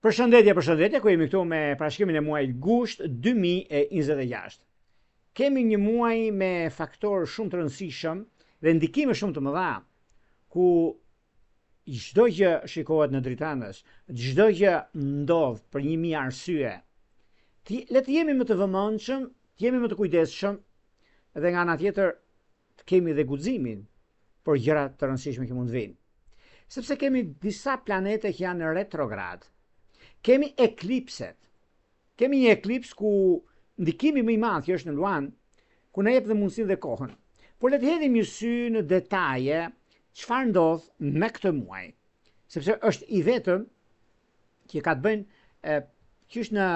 Përshëndetje, ku jemi këtu me parashikrimin e muajit gusht 2026. Kemi një muaj me faktorë shumë të rëndësishëm dhe ndikime shumë të mëdha, ku çdo gjë shikohet në dritanës, çdo gjë ndodh për 1000 arsye. Le të jemi më të vëmendshëm, të jemi më të kujdesshëm, dhe nga ana tjetër të kemi dhe guximin për gjëra të rëndësishme që mund të vinë. Sepse kemi disa planete që janë në retrograd. Kemi eklipset. Kemi një eklips ku ndikimi më i madh që është në Luan, ku na jep dhe mundësinë dhe kohën. Por le të hedhim një sy në detaje çfarë ndodh me këtë muaj. Sepse është i vetëm që ka të bëjnë qysh në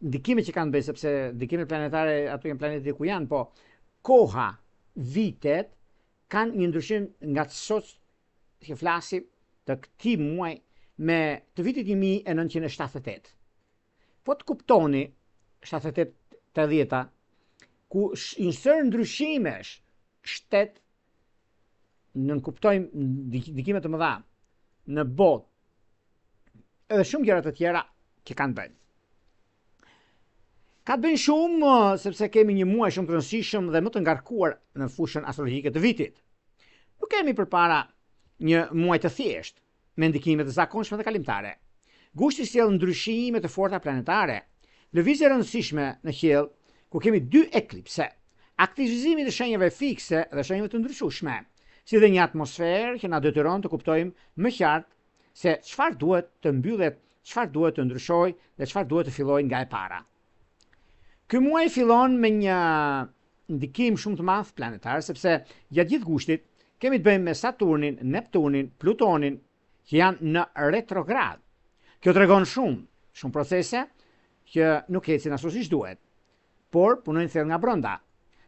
ndikimet që kanë bëjë, sepse ndikimet planetare ato janë planetet ku janë, po koha, vitet kanë një ndryshim nga sot që flasim të këtij muaj me të vitit 1978. Po të kuptoni 78-80, ku një sër ndryshimesh shtet, nënkuptojmë ndikime të mëdha në botë, edhe shumë gjëra të tjera që kanë bënë. Ka të bëjnë shumë sepse kemi një muaj shumë të rëndësishëm dhe më të ngarkuar në fushën astrologjike të vitit. Nuk kemi përpara një muaj të thjeshtë, me ndikime të zakonshme dhe kalimtare. Gushti sjell ndryshime të forta planetare, lëvizje rëndësishme në qiell, ku kemi 2 eklipse, aktivizimi të shenjave fikse dhe shenjave të ndryshueshme, si dhe një atmosferë që na detyron të kuptojmë më qartë se çfarë duhet të mbyllet, çfarë duhet të ndryshojë dhe çfarë duhet të fillojë nga e para. Ky muaj fillon me një ndikim shumë të madh planetar, sepse gjatë gjithë gushtit kemi të bëjmë me Saturnin, Neptunin, Plutonin, që janë në retrograd. Kjo tregon shumë procese që nuk ecin ashtu siç duhet, por punojnë thellë nga brenda.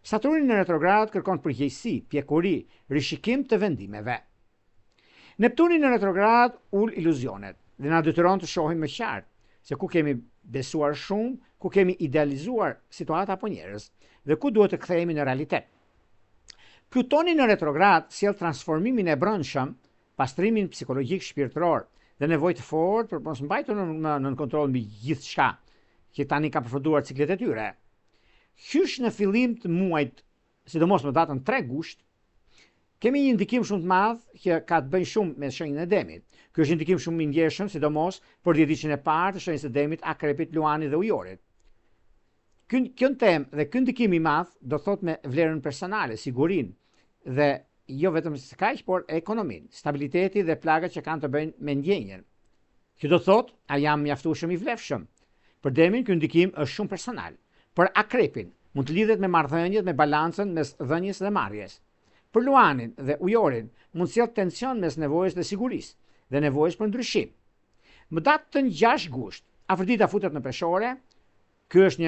Saturni në retrograd kërkon përgjegjësi, pjekuri, rishikim të vendimeve. Neptuni në retrograd ul iluzionet dhe na detyron të shohim më qartë se ku kemi besuar shumë, ku kemi idealizuar situata apo njerëz dhe ku duhet të kthehemi në realitet. Plutoni në retrograd sjell transformimin e brendshëm, pastrimin psikologjik shpirtëror dhe nevojë të fortë për mos mbajtur në kontroll mbi gjithçka që tani ka përfunduar ciklet e tyre. Qysh në fillim të muajit, sidomos në datën 3 gusht, kemi një ndikim shumë të madh që ka të bëjë shumë me shenjën e Demit. Ky është një ndikim shumë i ndjeshëm, sidomos për 10 ditën e parë të shenjës së Demit, Akrepit, Luanit dhe Ujorit. Kjo temë dhe ky ndikim i madh do thotë me vlerën personale, sigurinë dhe jo vetëm se kaq, por ekonominë, stabiliteti dhe plagat që kanë të bëjnë me ndjenjen. Kjo do thotë, a jam mjaftueshëm i vlefshëm. Për Demin, ky ndikim është shumë personal. Për Akrepin, mund të lidhet me marrëdhëniet, me balancën mes dhënies dhe marrjes. Për Luanin dhe Ujorin, mund sjell tension mes nevojës dhe sigurisë dhe nevojës për ndryshim. Më datën 6 gusht, Afrodita futet në peshore. Ky është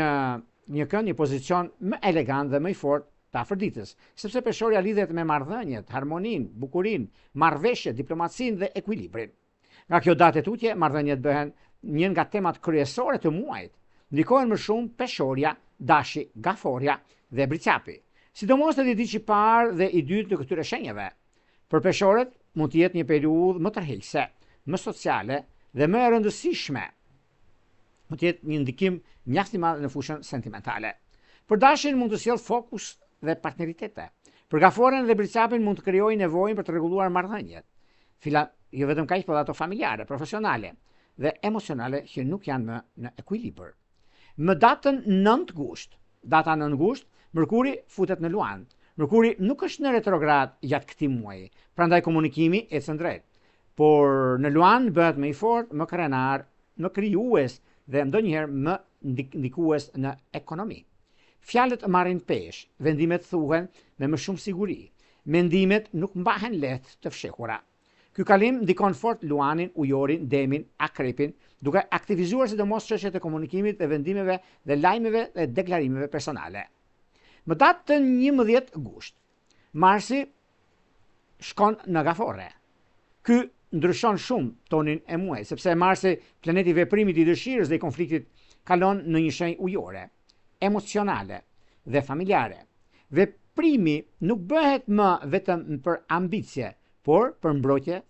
një pozicion më elegant dhe më i fortë të Afroditës, sepse peshorja lidhet me marrëdhëniet, harmoninë, bukurinë, marrëveshjet, diplomacinë dhe ekuilibrin. Nga kjo datë e tutje, marrëdhëniet bëhen një nga temat kryesore të muajit. Ndikohen më shumë peshorja, dashi, gaforja dhe bricapi. Sidomos në 10 ditë i parë dhe i dytë të këtyre shenjave. Për peshorët mund të jetë një periudhë më tërheqëse, më sociale dhe më e rëndësishme. Mund të jetë një ndikim mjaft i madh në fushën sentimentale. Për dashin mund të sjellë fokus dhe partneritete. Për gaforen dhe bricapin mund të krijojë nevojën për të rregulluar marrëdhëniet. Jo vetëm kaq, por ato familjare, profesionale dhe emocionale që nuk janë më në ekuilibër. Më datën 9 gusht, data 9 gusht, Mërkuri futet në Luan. Mërkuri nuk është në retrograd gjatë këtij muaji, prandaj komunikimi ecën drejt. Por në Luan bëhet më i fortë, më krenar, më krijues dhe ndonjëherë më ndikues në ekonomi. Fjalët marrin peshë, vendimet thuhen me më shumë siguri, mendimet nuk mbahen lehtë të fshehura. Ky kalim ndikon fort Luanin, Ujorin, Demin, Akrepin, duke aktivizuar sidomos çështjet e komunikimit dhe vendimeve dhe lajmeve dhe deklarimeve personale. Më datën 11 gusht, Marsi shkon në Gafore. Ky ndryshon shumë tonin e muajit, sepse Marsi, planeti i veprimit, i dëshirës dhe i konfliktit, kalon në një shenjë ujore, emocionale dhe familjare. Veprimi nuk bëhet më vetëm për ambicie, por për mbrojtje,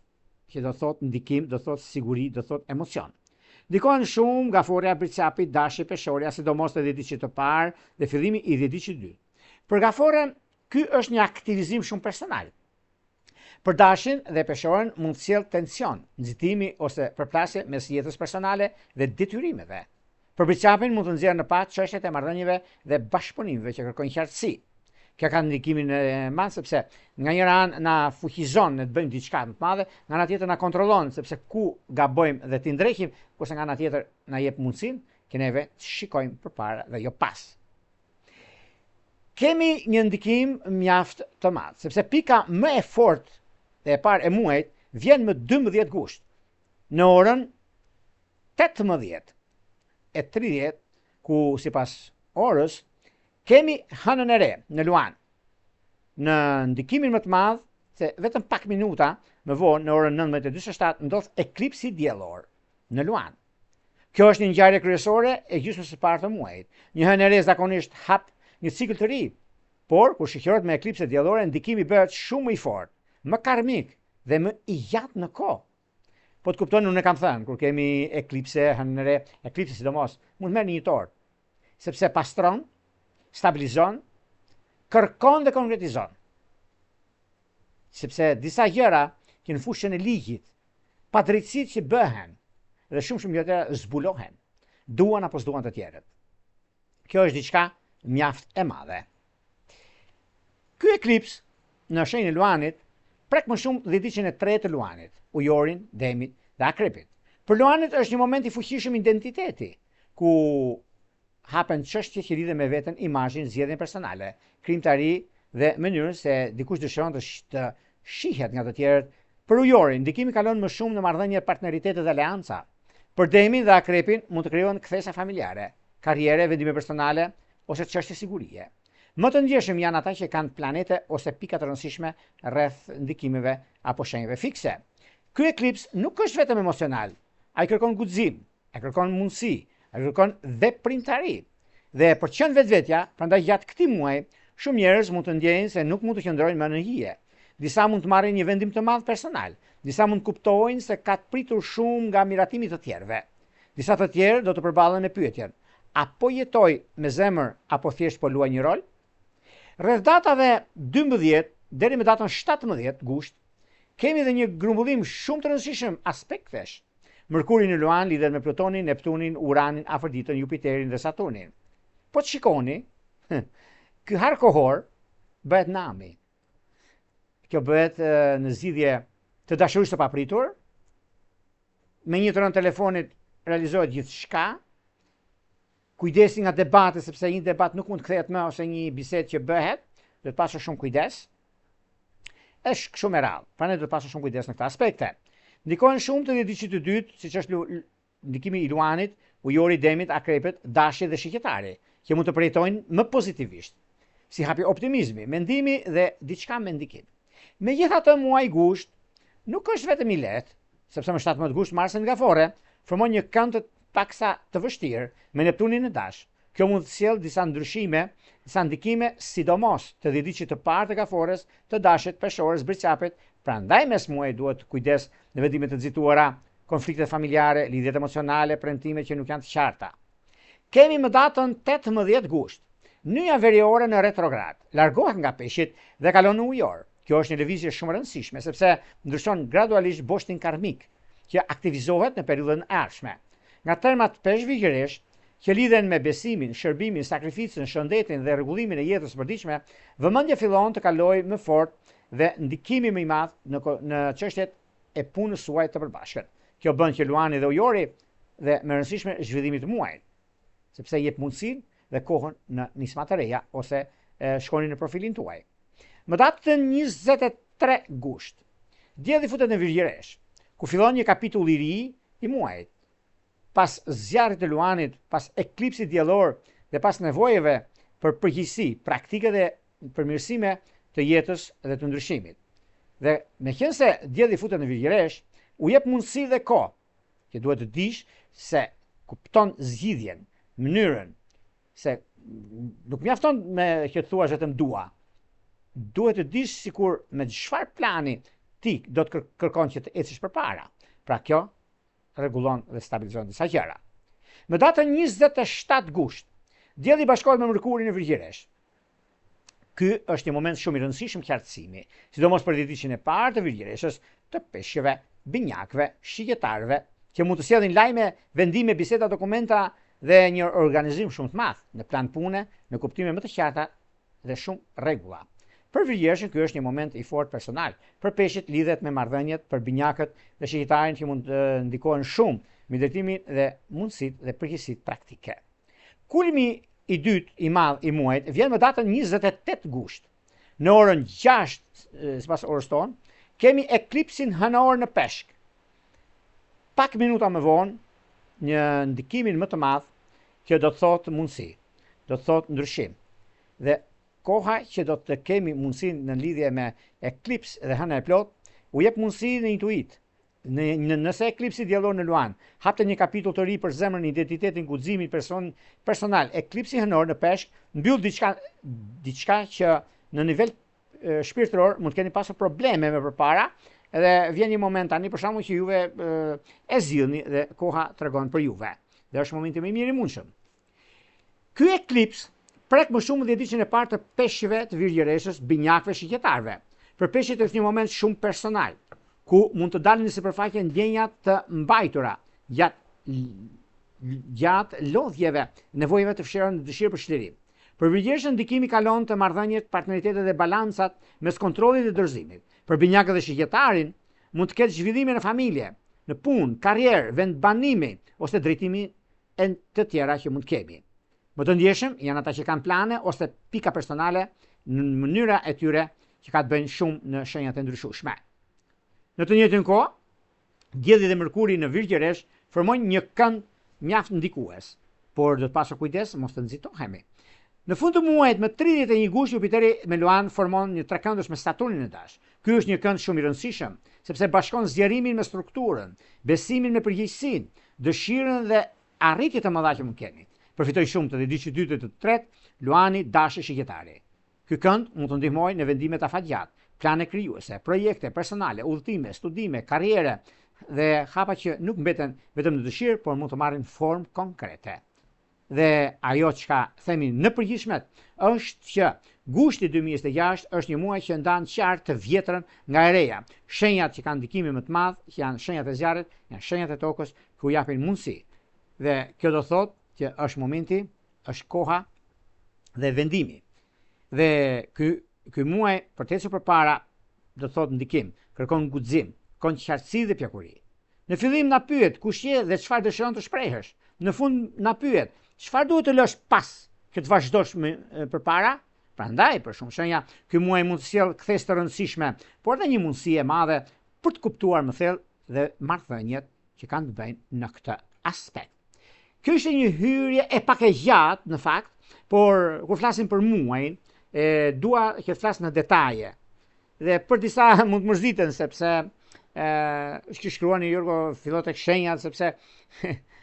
që do thot ndikim, do thot siguri, do thot emocion. Ndikojnë shumë nga forja, bricapit, dashi, peshorja, sidomos të dhjetëdhjetë të parë dhe fillimi i dhjetëdhjetë të dytë. Për gaforën, ky është një aktivizim shumë personal. Për dashin dhe peshoren mund të sjellë tension, nxitimi ose përplasje mes jetës personale dhe detyrimeve. Për bricapin mund të nxjerrë në pat çështjet e marrëdhënieve dhe bashkëpunimeve që kërkojnë qartësi. Kjo ka ndikimin e madh sepse nga njëra anë na fuqizon ne të bëjmë diçka më të madhe, nga ana tjetër na kontrollon sepse ku gabojmë dhe ti ndrejkim, kurse nga ana tjetër na jep mundësinë që neve të shikojmë përpara dhe jo pas. Kemi një ndikim mjaft të madh, sepse pika më e fortë e parë e muajit vjen më 12 gusht, në orën 18:30, ku sipas orës kemi hënën e re në Luan. Në ndikimin më të madh, se vetëm pak minuta më vonë në orën 19:47 ndodh eklipsi diellor në Luan. Kjo është një ngjarje kryesore e gjysmës së parë të muajit. Një hënë e re zakonisht hap një cikël të ri, por kur shiqohet me eklipse diellore, ndikimi bëhet shumë më i fortë, më karmik dhe më i gjatë në kohë. Po të kuptoni, unë e kam thënë, kur kemi eklipse, hënë e re, eklipse sidomos, mund të merrni një torë, sepse pastron, stabilizon, kërkon dhe konkretizon. Sepse disa gjëra që në fushën e ligjit, padrejtësitë që bëhen dhe shumë gjëra zbulohen, duan apo s'duan të tjerët. Kjo është diçka mjaft e madhe. Ky eklips në shenjën e Luanit prek më shumë dhjetëdhjetën e tretë të Luanit, Ujorin, Demit dhe Akrepit. Për Luanit është një moment i fuqishëm identiteti, ku hapen çështje që lidhen me veten, imazhin, zgjedhjen personale, krijimtari dhe mënyrën se dikush dëshiron të shihet nga të tjerët. Për Ujorin, ndikimi kalon më shumë në marrëdhënie, partneritete dhe aleanca. Për Demin dhe Akrepin mund të krijohen kthesa familjare, karriere, vendime personale ose çështje sigurie. Më të ndjeshëm janë ata që kanë planete ose pika të rëndësishme rreth ndikimeve apo shenjave fikse. Ky eklips nuk është vetëm emocional, ai kërkon guxim, ai kërkon mundësi, ai kërkon veprimtari. Dhe për të qenë vetvetja, prandaj gjatë këtij muaji, shumë njerëz mund të ndjejnë se nuk mund të qëndrojnë më në hije. Disa mund të marrin një vendim të madh personal, disa mund të kuptojnë se ka të pritur shumë nga miratimi të tjerëve. Disa të tjerë do të përballen me pyetjen: apo jetoj me zemër apo thjesht po luaj një rol? Rreth datave 12 deri me datën 17 gusht, kemi edhe një grumbullim shumë të rëndësishëm aspektesh. Mërkuri në Luan lidhet me Plutonin, Neptunin, Uranin, Afroditën, Jupiterin dhe Saturnin. Po të shikoni, ky har kohor bëhet nami. Kjo bëhet në zgjidhje të dashurisë të papritur, me një tërën telefonit realizohet gjithçka. Kujdesi nga debate, sepse një debat nuk mund të kthehet më ose një bisedë që bëhet, do të pasur shumë kujdes. Është shumë e rrallë, prandaj do të pasur shumë kujdes në këtë aspekte. Ndikojnë shumë të dhjetëdhjetë të dytë, siç është ndikimi i Luanit, Ujori, Demit, Akrepit, Dashi dhe Shiqetari, që mund të përjetojnë më pozitivisht, si hapi optimizmi, mendimi dhe diçka me ndikim. Megjithatë, muaji gusht nuk është vetëm i lehtë, sepse më 17 gusht Marsi nga Fore formon një kënd të paksa të vështirë me Neptunin në Dash. Kjo mund të sjellë disa ndryshime, disa ndikime, sidomos të dhjetëdhjetët të parë të Gafores, të Dashit, Peshores, Bricapit. Prandaj mes muajit duhet kujdes në vendime të nxituara, konflikte familjare, lidhjet emocionale, premtime që nuk janë të qarta. Kemi më datën 18 gusht. Nyja veriore në retrograd largohet nga Peshqit dhe kalon në Ujor. Kjo është një lëvizje shumë e rëndësishme sepse ndryshon gradualisht boshtin karmik që aktivizohet në periudhën e ardhshme. Nga termat peshqvigjëresh që lidhen me besimin, shërbimin, sakrificën, shëndetin dhe rregullimin e jetës së përditshme, vëmendja fillon të kalojë më fort dhe ndikimi më i madh në çështjet e punës suaj të përbashkët. Kjo bën që Luani dhe Ujori dhe më rëndësishme zhvillimi të muajit, sepse jep mundësinë dhe kohën në nisma të reja ose shkoni në profilin tuaj. Më datën 23 gusht, dielli futet në Virgjëresh, ku fillon një kapitull i ri i muajit. Pas zjarrit të Luanit, pas eklipsit diellor dhe pas nevojave për përgjegjësi praktike dhe përmirësime të jetës dhe të ndryshimit. Dhe meqense dielli futet në Virgjëresh, u jep mundësi dhe kohë që duhet të dish se kupton zgjidhjen, mënyrën, se nuk mjafton me që të thuash vetëm dua. Duhet të dish sikur me çfarë plani ti do të kërkon që të ecish përpara. Pra kjo rregullon dhe stabilizon disa gjëra. Në datën 27 gusht, dielli bashkohet me Mërkurin në Virgjëresh. Ky është një moment shumë i rëndësishëm qartësimi, sidomos për ditëlindjen e parë të Virgjëreshës, të peshqeve, binjakëve, shigjetarëve, që mund të sjellin lajme, vendime, biseda, dokumenta dhe një organizim shumë të madh në plan pune, në kuptime më të qarta dhe shumë rregulla. Për Virgjëreshën ky është një moment i fortë personal. Për peshqit lidhet me marrëdhëniet, për binjakët dhe shigjetarin që mund të ndikojnë shumë me drejtimin dhe mundësitë dhe përgjegjësitë praktike. Kulmi i dytë i madh i muajit vjen në datën 28 gusht. Në orën 6 sipas orës tonë, kemi eklipsin hënor në Peshk. Pak minuta më vonë, një ndikimin më të madh që do të thotë mundësi, do të thotë ndryshim. Dhe koha që do të kemi mundësinë në lidhje me eklips dhe hëna e plot, u jep mundësi në intuit. Nëse eklipsi diellor në Luan hapte një kapitull të ri për zemrën, identitetin, guximin personal, eklipsi hënor në Peshk mbyll diçka që në nivel shpirtëror mund të keni pasur probleme me përpara, edhe vjen një moment tani për shkakun që juve e zgjidhni dhe koha tregon për juve. Dhe është momenti më i mirë i mundshëm. Ky eklips prek më shumë dhe ditën e parë të peshqve të Virgjëreshës, binjakëve, shigjetarëve. Për peshqit është një moment shumë personal, ku mund të dalin në sipërfaqe ndjenjat të mbajtura gjatë lodhjeve, nevojave të fshehura në dëshirë për shtëri. Për Virgjëreshën ndikimi kalon të marrëdhëniet, partneritetet dhe balancat mes kontrollit dhe dorëzimit. Për binjakët dhe shigjetarin mund të ketë zhvillime në familje, në punë, karrierë, vendbanimi ose drejtimi e të tjera që mund të kemi. Më të ndjeshëm janë ata që kanë plane ose pika personale në mënyra e tyre që ka të bëjnë shumë në shenjat e ndryshueshme. Në të njëjtën kohë, dielli dhe Mërkuri në Virgjëresh formojnë një kënd mjaft ndikues, por do të pasur kujdes mos të nxitohemi. Në fund të muajit me 31 gusht, Jupiteri me Luan formon një trekëndësh me Saturnin në dash. Ky është një kënd shumë i rëndësishëm, sepse bashkon zgjerimin me strukturën, besimin me përgjegjësinë, dëshirën dhe arritjet e mëdha që mund keni. Përfitoj shumë të diçka dytë të tretë, Luani, dashi, shigjetari. Ky kënd mund të ndihmojë në vendime të afatgjat, plane krijuese, projekte personale, udhëtime, studime, karriere dhe hapa që nuk mbeten vetëm në dëshirë, por mund të marrin formë konkrete. Dhe ajo çka themi në përgjithshmet është që gushti 2026 është një muaj që ndan qartë të vjetrën nga e reja. Shenjat që kanë ndikimin më të madh, që janë shenjat e zjarrit, janë shenjat e tokës, ku japin mundësi. Dhe kjo do thotë që është momenti, është koha dhe vendimi. Dhe ky muaj për të ecur përpara do thotë ndikim, kërkon guxim, kërkon qartësi dhe pjakuri. Në fillim na pyet kush je dhe çfarë dëshiron të shprehësh. Në fund na pyet çfarë duhet të lësh pas që të vazhdosh përpara. Prandaj, për shumë shenja, ky muaj mund të sjellë kthesë të rëndësishme, por edhe një mundësi e madhe për të kuptuar më thellë dhe marrëdhëniet që kanë të bëjnë në këtë aspekt. Kjo ishte një hyrje e pak e gjatë në fakt, por kur flasim për muajin, dua që të flas në detaje. Dhe për disa mund të mërziten sepse shkruani Jorgo fillot tek shenjat sepse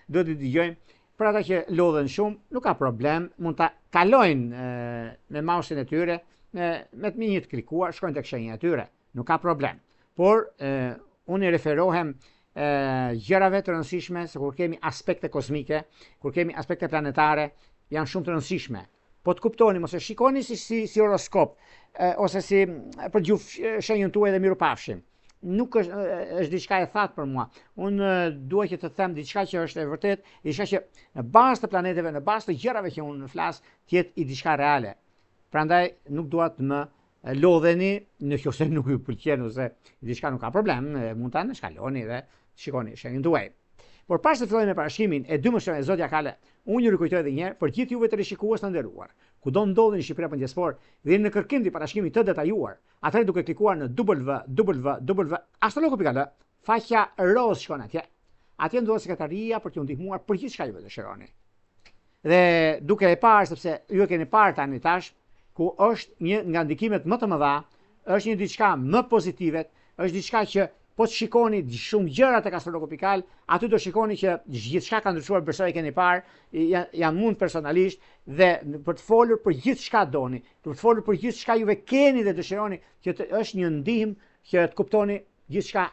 duhet të dëgjojmë. Për ata që lodhen shumë, nuk ka problem, mund ta kalojnë me mausin e tyre, me të minjit klikuar, shkojnë tek shenja e tyre, nuk ka problem. Por unë i referohem gjërave të rëndësishme, se kur kemi aspekte kosmike, kur kemi aspekte planetare, janë shumë të rëndësishme. Po të kuptoni, mos e shikoni si horoskop, ose si për gjufë shenjën tuaj dhe miru pafshim. Nuk është diçka e thatë për mua. Unë dua që të them diçka që është e vërtet, diçka që në bazë të planeteve, në bazë të gjërave që unë flas, të jetë i diçka reale. Prandaj nuk dua të më lodheni nëse nuk ju pëlqen ose diçka nuk ka problem, mund ta shkaloni dhe shikoni shenjën tuaj. Por pas të fillojmë me parashimin e 12 e zodiakale, unë ju rikujtoj edhe një herë për gjithë juve të rishikues të nderuar. Kudo ndodheni në Shqipëri apo në diasporë, dhe në kërkim të parashikimit të detajuar, atëherë duke klikuar në www.astrologo.al, faqja roz shkon atje. Atje ndodhet sekretaria për t'ju ndihmuar për gjithçka ju dëshironi. Dhe duke e parë, sepse ju e keni parë tani tash, ku është një nga ndikimet më të mëdha, është një diçka më pozitive, është diçka që po të shikoni shumë gjëra tek astrologo.al, aty do shikoni që gjithçka ka ndryshuar, besoj e keni parë, janë mund personalisht dhe për të folur për gjithçka doni, për të folur për gjithçka juve keni dhe dëshironi, që është një ndihmë që të kuptoni gjithçka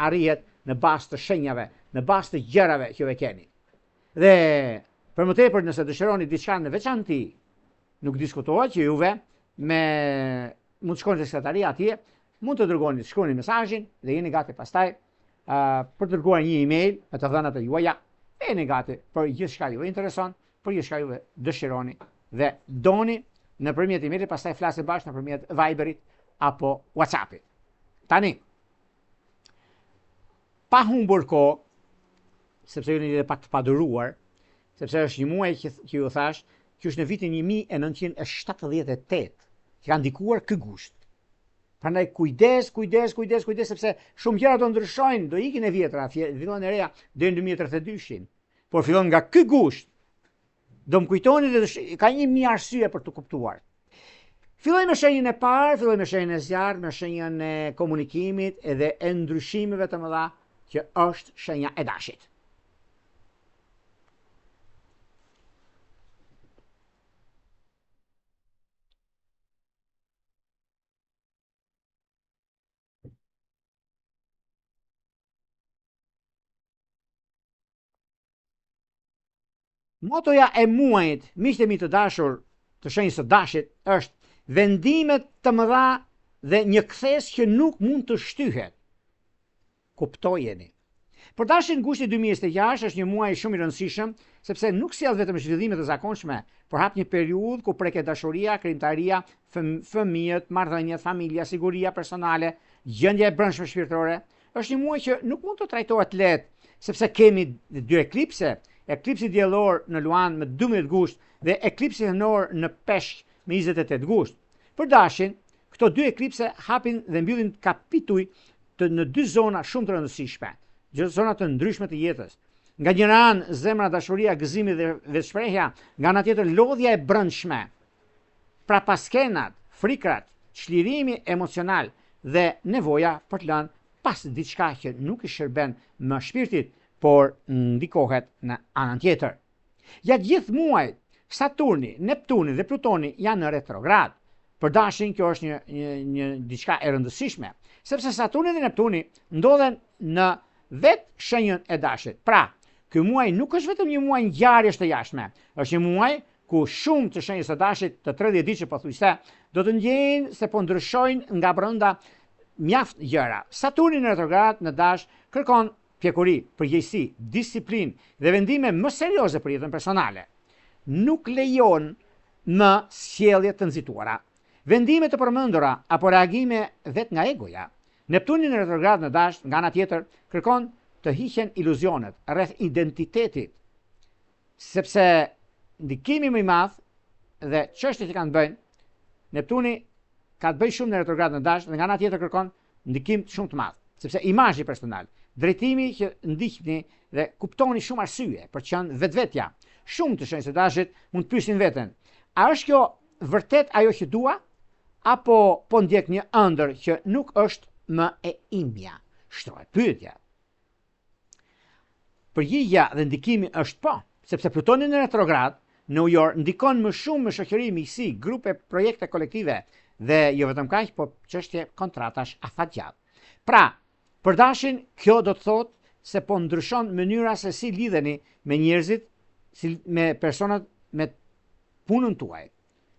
arrihet në bazë të shenjave, në bazë të gjërave që ve keni. Dhe për më tepër nëse dëshironi diçka në veçantë, nuk diskutohet që juve mund të shkoni te sekretaria atje, mund të dërgoni, të shkruani mesazhin dhe jeni gati pastaj për të dërguar një email me të dhënat e juaja, e jeni gati për gjithçka juve intereson, për gjithçka juve dëshironi dhe doni nëpërmjet emailit, pastaj flasim bashkë nëpërmjet Viberit apo WhatsAppit. Tani, pa humbur kohë, sepse ju jeni pak të paduruar, sepse është një muaj që ju thash, që është në vitin 1978, që ka ndikuar ky gusht. Prandaj kujdes, sepse shumë gjëra do ndryshojnë, do ikin e vjetra, fillon e reja deri në 2032-shin. Por fillon nga ky gusht. Do më kujtoni dhe ka një mijë arsye për të kuptuar. Filloj me shenjën e parë, filloj me shenjën e zjarrit, me shenjën e komunikimit edhe e ndryshimeve të mëdha që është shenja e dashit. Motoja e muajit, miqtë e mi të dashur, të shenjës së dashit, është vendimet të mëdha dhe një kthes që nuk mund të shtyhet. Kuptojeni. Për dashin gushti 2026 është një muaj shumë i rëndësishëm, sepse nuk sjell vetëm zhvillime të zakonshme, por hap një periudhë ku preket dashuria, krijimtaria, fëmijët, marrëdhëniet, familja, siguria personale, gjendja e brendshme shpirtërore. Është një muaj që nuk mund të trajtohet lehtë, sepse kemi dy eklipse, eklipsi diellor në Luan me 12 gusht dhe eklipsi hënor në Peshq me 28 gusht. Për dashin, këto dy eklipse hapin dhe mbyllin kapituj në dy zona shumë të rëndësishme, zona të ndryshme të jetës. Nga njëra anë zemra, dashuria, gëzimi dhe vetshprehja, nga ana tjetër lodhja e brendshme, pra paskenat, frikrat, çlirimi emocional dhe nevoja për të lënë pas diçka që nuk i shërben më shpirtit, por ndikohet në anën tjetër. Gjatë gjithë muajit, Saturni, Neptuni dhe Plutoni janë në retrograd. Për dashin kjo është një diçka e rëndësishme, sepse Saturni dhe Neptuni ndodhen në vetë shenjën e dashit. Pra, ky muaj nuk është vetëm një muaj ngjarjesh të jashtme, është një muaj ku shumë të shenjës së dashit të 30 ditë pothuajse do të ndjejnë se po ndryshojnë nga brenda mjaft gjëra. Saturni në retrograd në dash kërkon pjekuri, përgjegjësi, disiplinë dhe vendime më serioze për jetën personale. Nuk lejon më sjellje të nxituara, vendime të përmendura apo reagime vetë nga egoja. Neptuni në retrograd në dash, nga ana tjetër, kërkon të hiqen iluzionet rreth identitetit, sepse ndikimi më i madh dhe çështjet që kanë bëjnë, Neptuni ka të bëjë shumë në retrograd në dash dhe nga ana tjetër kërkon ndikim shumë të madh, sepse imazhi personal, drejtimi që ndiqni dhe kuptoni shumë arsye për të qenë vetvetja. Shumë të shenjës së dashit mund të pyesin veten, a është kjo vërtet ajo që dua apo po ndjek një ëndër që nuk është më e imja? Shtrohet pyetja. Përgjigjja dhe ndikimi është po, sepse Plutoni në retrograd në ujor ndikon më shumë me shoqëri, miqësi, grupe, projekte kolektive dhe jo vetëm kaq, po çështje kontratash afatgjat. Pra, për dashin, kjo do të thotë se po ndryshon mënyra se si lidheni me njerëzit, me personat, me punën tuaj.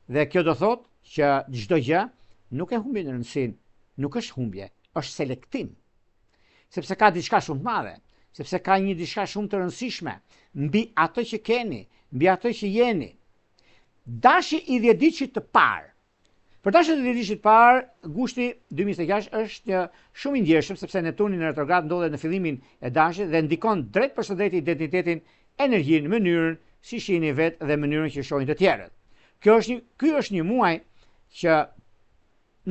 Dhe kjo do thotë që çdo gjë nuk e humbi në rëndësinë, nuk është humbje, është selektim. Sepse ka diçka shumë të madhe, sepse ka një diçka shumë të rëndësishme mbi atë që keni, mbi atë që jeni. Dashi i 10 ditësh të parë. Për dashin e 10 ditësh të parë, gushti 2026 është shumë i ndjeshëm sepse Neptuni në retrograd ndodhet në fillimin e dashit dhe ndikon drejt për së drejti identitetin, energjinë, mënyrën si shihni vetë dhe mënyrën që shohin të tjerët. Ky është një muaj që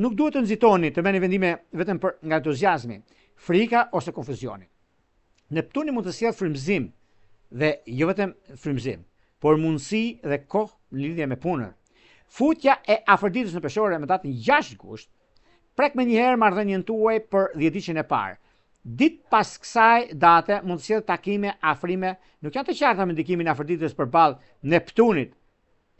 nuk duhet të nxitoni të merrni vendime vetëm nga entuziazmi, frika ose konfuzioni. Neptuni mund të sjellë frymëzim dhe jo vetëm frymëzim, por mundësi dhe kohë në lidhje me punën. Futja e Afroditës në peshore me datën 6 gusht, prek me njëherë marrëdhënien tuaj për 10 ditën e parë. Ditë pas kësaj date mund të sjellë takime, afrime, nuk janë të qarta me ndikimin e Afroditës përballë Neptunit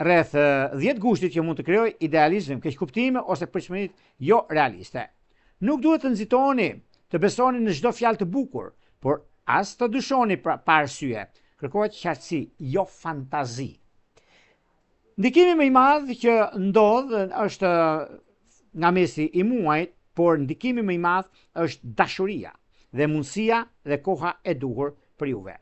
rreth 10 gushtit që mund të krijojë idealizëm, keqkuptime ose pritshmëri jo realiste. Nuk duhet të nxitoni, të besoni në çdo fjalë të bukur, por as të dyshoni pa arsye, kërkohet qartësi, jo fantazi. Ndikimi më i madh që ndodh është nga mesi i muajit, por ndikimi më i madh është dashuria dhe mundësia dhe koha e duhur për juve.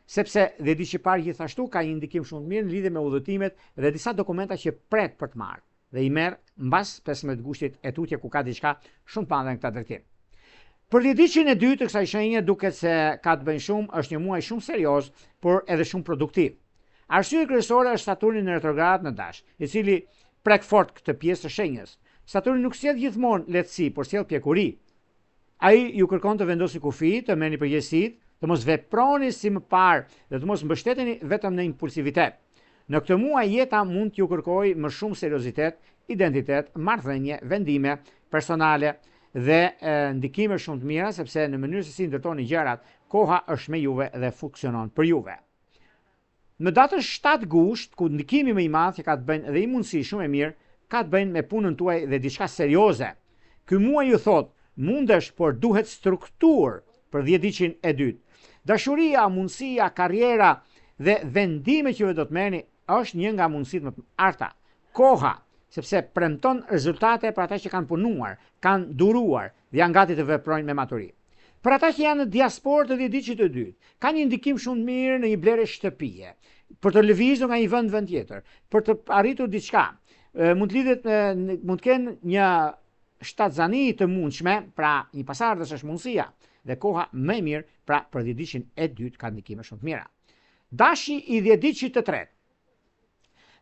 Sepse dhe di që parë gjithashtu ka një ndikim shumë të mirë në lidhje me udhëtimet dhe disa dokumenta që pret për të marrë dhe i merr mbas 15 gustit e tutje ku ka diçka shumë të madhe në këtë drejtim. Për lidhjen e dytë të kësaj shenje duket se ka të bëjë shumë, është një muaj shumë serioz, por edhe shumë produktiv. Arsye kryesore është Saturni në retrograd në Dash, i cili prek fort këtë pjesë të shenjës. Saturni nuk sjell gjithmonë lehtësi, por sjell pjekuri. Ai ju kërkon të vendosni kufi, të merrni përgjegjësitë, të mos veproni si më parë dhe të mos mbështeteni vetëm në impulsivitet. Në këtë muaj jeta mund t'ju kërkojë më shumë seriozitet, identitet, marrëdhënie, vendime personale dhe ndikime shumë të mira, sepse në mënyrë se si ndërtoni gjërat, koha është me juve dhe funksionon për juve. Në datën 7 gusht, ku ndikimi më i madh që ka të bëjnë dhe i mundësi shumë e mirë, ka të bëjnë me punën tuaj dhe diçka serioze. Ky muaj ju thot, mundesh, por duhet strukturë për 10 diqin e dytë. Dashuria, mundësia, karriera dhe vendime që do të merrni është një nga mundësitë më të arta. Koha, sepse premton rezultate për ata që kanë punuar, kanë duruar dhe janë gati të veprojnë me maturi. Për ata që janë në diasporë të 10 diqit të dytë, ka një ndikim shumë të mirë në një blerje shtëpie, për të lëvizur nga një vend tjetër, për të arritur diçka. Mund të kenë një shtatzani të mundshme, pra një pasardhës është mundësia dhe koha më e mirë, pra për 10 diqin e dytë ka ndikime shumë të mira. Dashi i 10 diqit të tretë.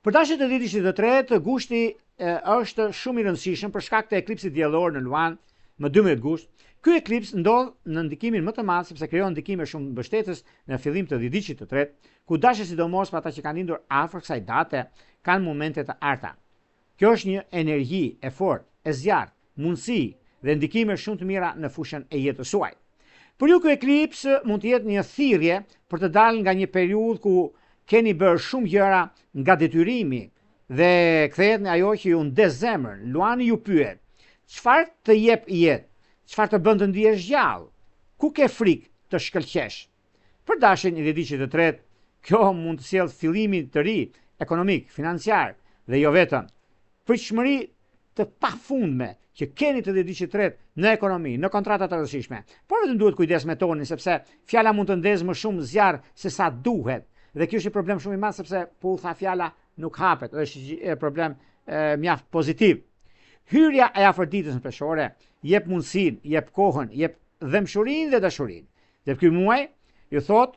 Për dashin e 10 diqit të tretë, gushti është shumë i rëndësishëm për shkak të eklipsit diellor në Luan më 12 gusht. Ky eklips ndodh në ndikimin më të madh sepse krijon ndikime shumë mbështetës në fillim të 10 diqit të tretë, ku dashë sidomos për ata që kanë lindur afër kësaj date kanë momente të arta. Kjo është një energji e fortë, e zjarrt, mundësi dhe ndikime shumë të mira në fushën e jetës suaj. Për ju ky eklips mund të jetë një thirrje për të dalë nga një periudhë ku keni bërë shumë gjëra nga detyrimi dhe kthehet në ajo që ju ndes zemrën. Luani ju pyet, çfarë të jep jetë? Çfarë të bën të ndihesh gjallë? Ku ke frikë të shkëlqesh? Për dashin e 10 diqit të tretë, kjo mund të sjellë fillimin të ri ekonomik, financiar dhe jo vetëm. Pritshmëri të pafundme që keni të 10 diqit të tretë në ekonomi, në kontrata të rëndësishme. Por vetëm duhet kujdes me tonin sepse fjala mund të ndezë më shumë zjarr se sa duhet. Dhe kjo është një problem shumë i madh sepse po u tha fjala nuk hapet, është një problem mjaft pozitiv. Hyrja e Afroditës në peshore jep mundësinë, jep kohën, jep dëmshurinë dhe dashurinë. Dhe ky muaj ju thot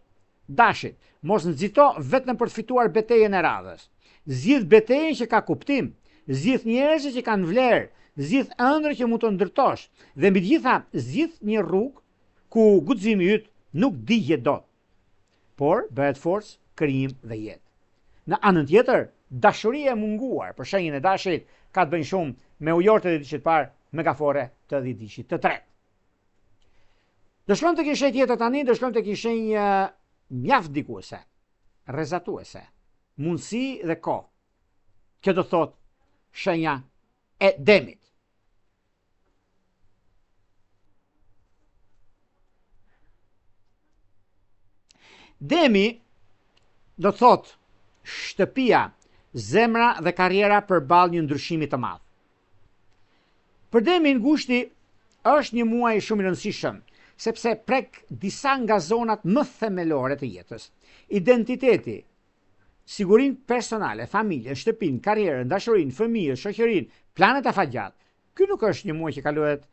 dashit, mos nxito vetëm për të fituar betejën e radhës. Zgjidh betejën që ka kuptim, zgjidh njerëz që kanë vlerë, zgjidh ëndër që mund të ndërtosh dhe mbi të gjitha zgjidh një rrugë ku guximi yt nuk dihet dot, por bëhet forcë, krijim dhe jetë. Në anën tjetër, dashuria e munguar për shenjën e dashit ka të bëjë shumë me ujorët e 10 diqit të parë, megafore të 10 diqit të tretë. Do shkojmë tek një shenjë tjetër tani, do shkojmë tek një shenjë mjaft dikuese, rrezatuese, mundësi dhe kohë. Kjo do thot shenja e Demit. Demi do thot shtëpia, zemra dhe karriera përballë një ndryshimi të madh. Për Demin gushti është një muaj shumë i rëndësishëm, sepse prek disa nga zonat më themelore të jetës. Identiteti, sigurinë personale, familjen, shtëpinë, karrierën, dashurinë, fëmijën, shoqërinë, planet afatgjatë. Ky nuk është një muaj që kalohet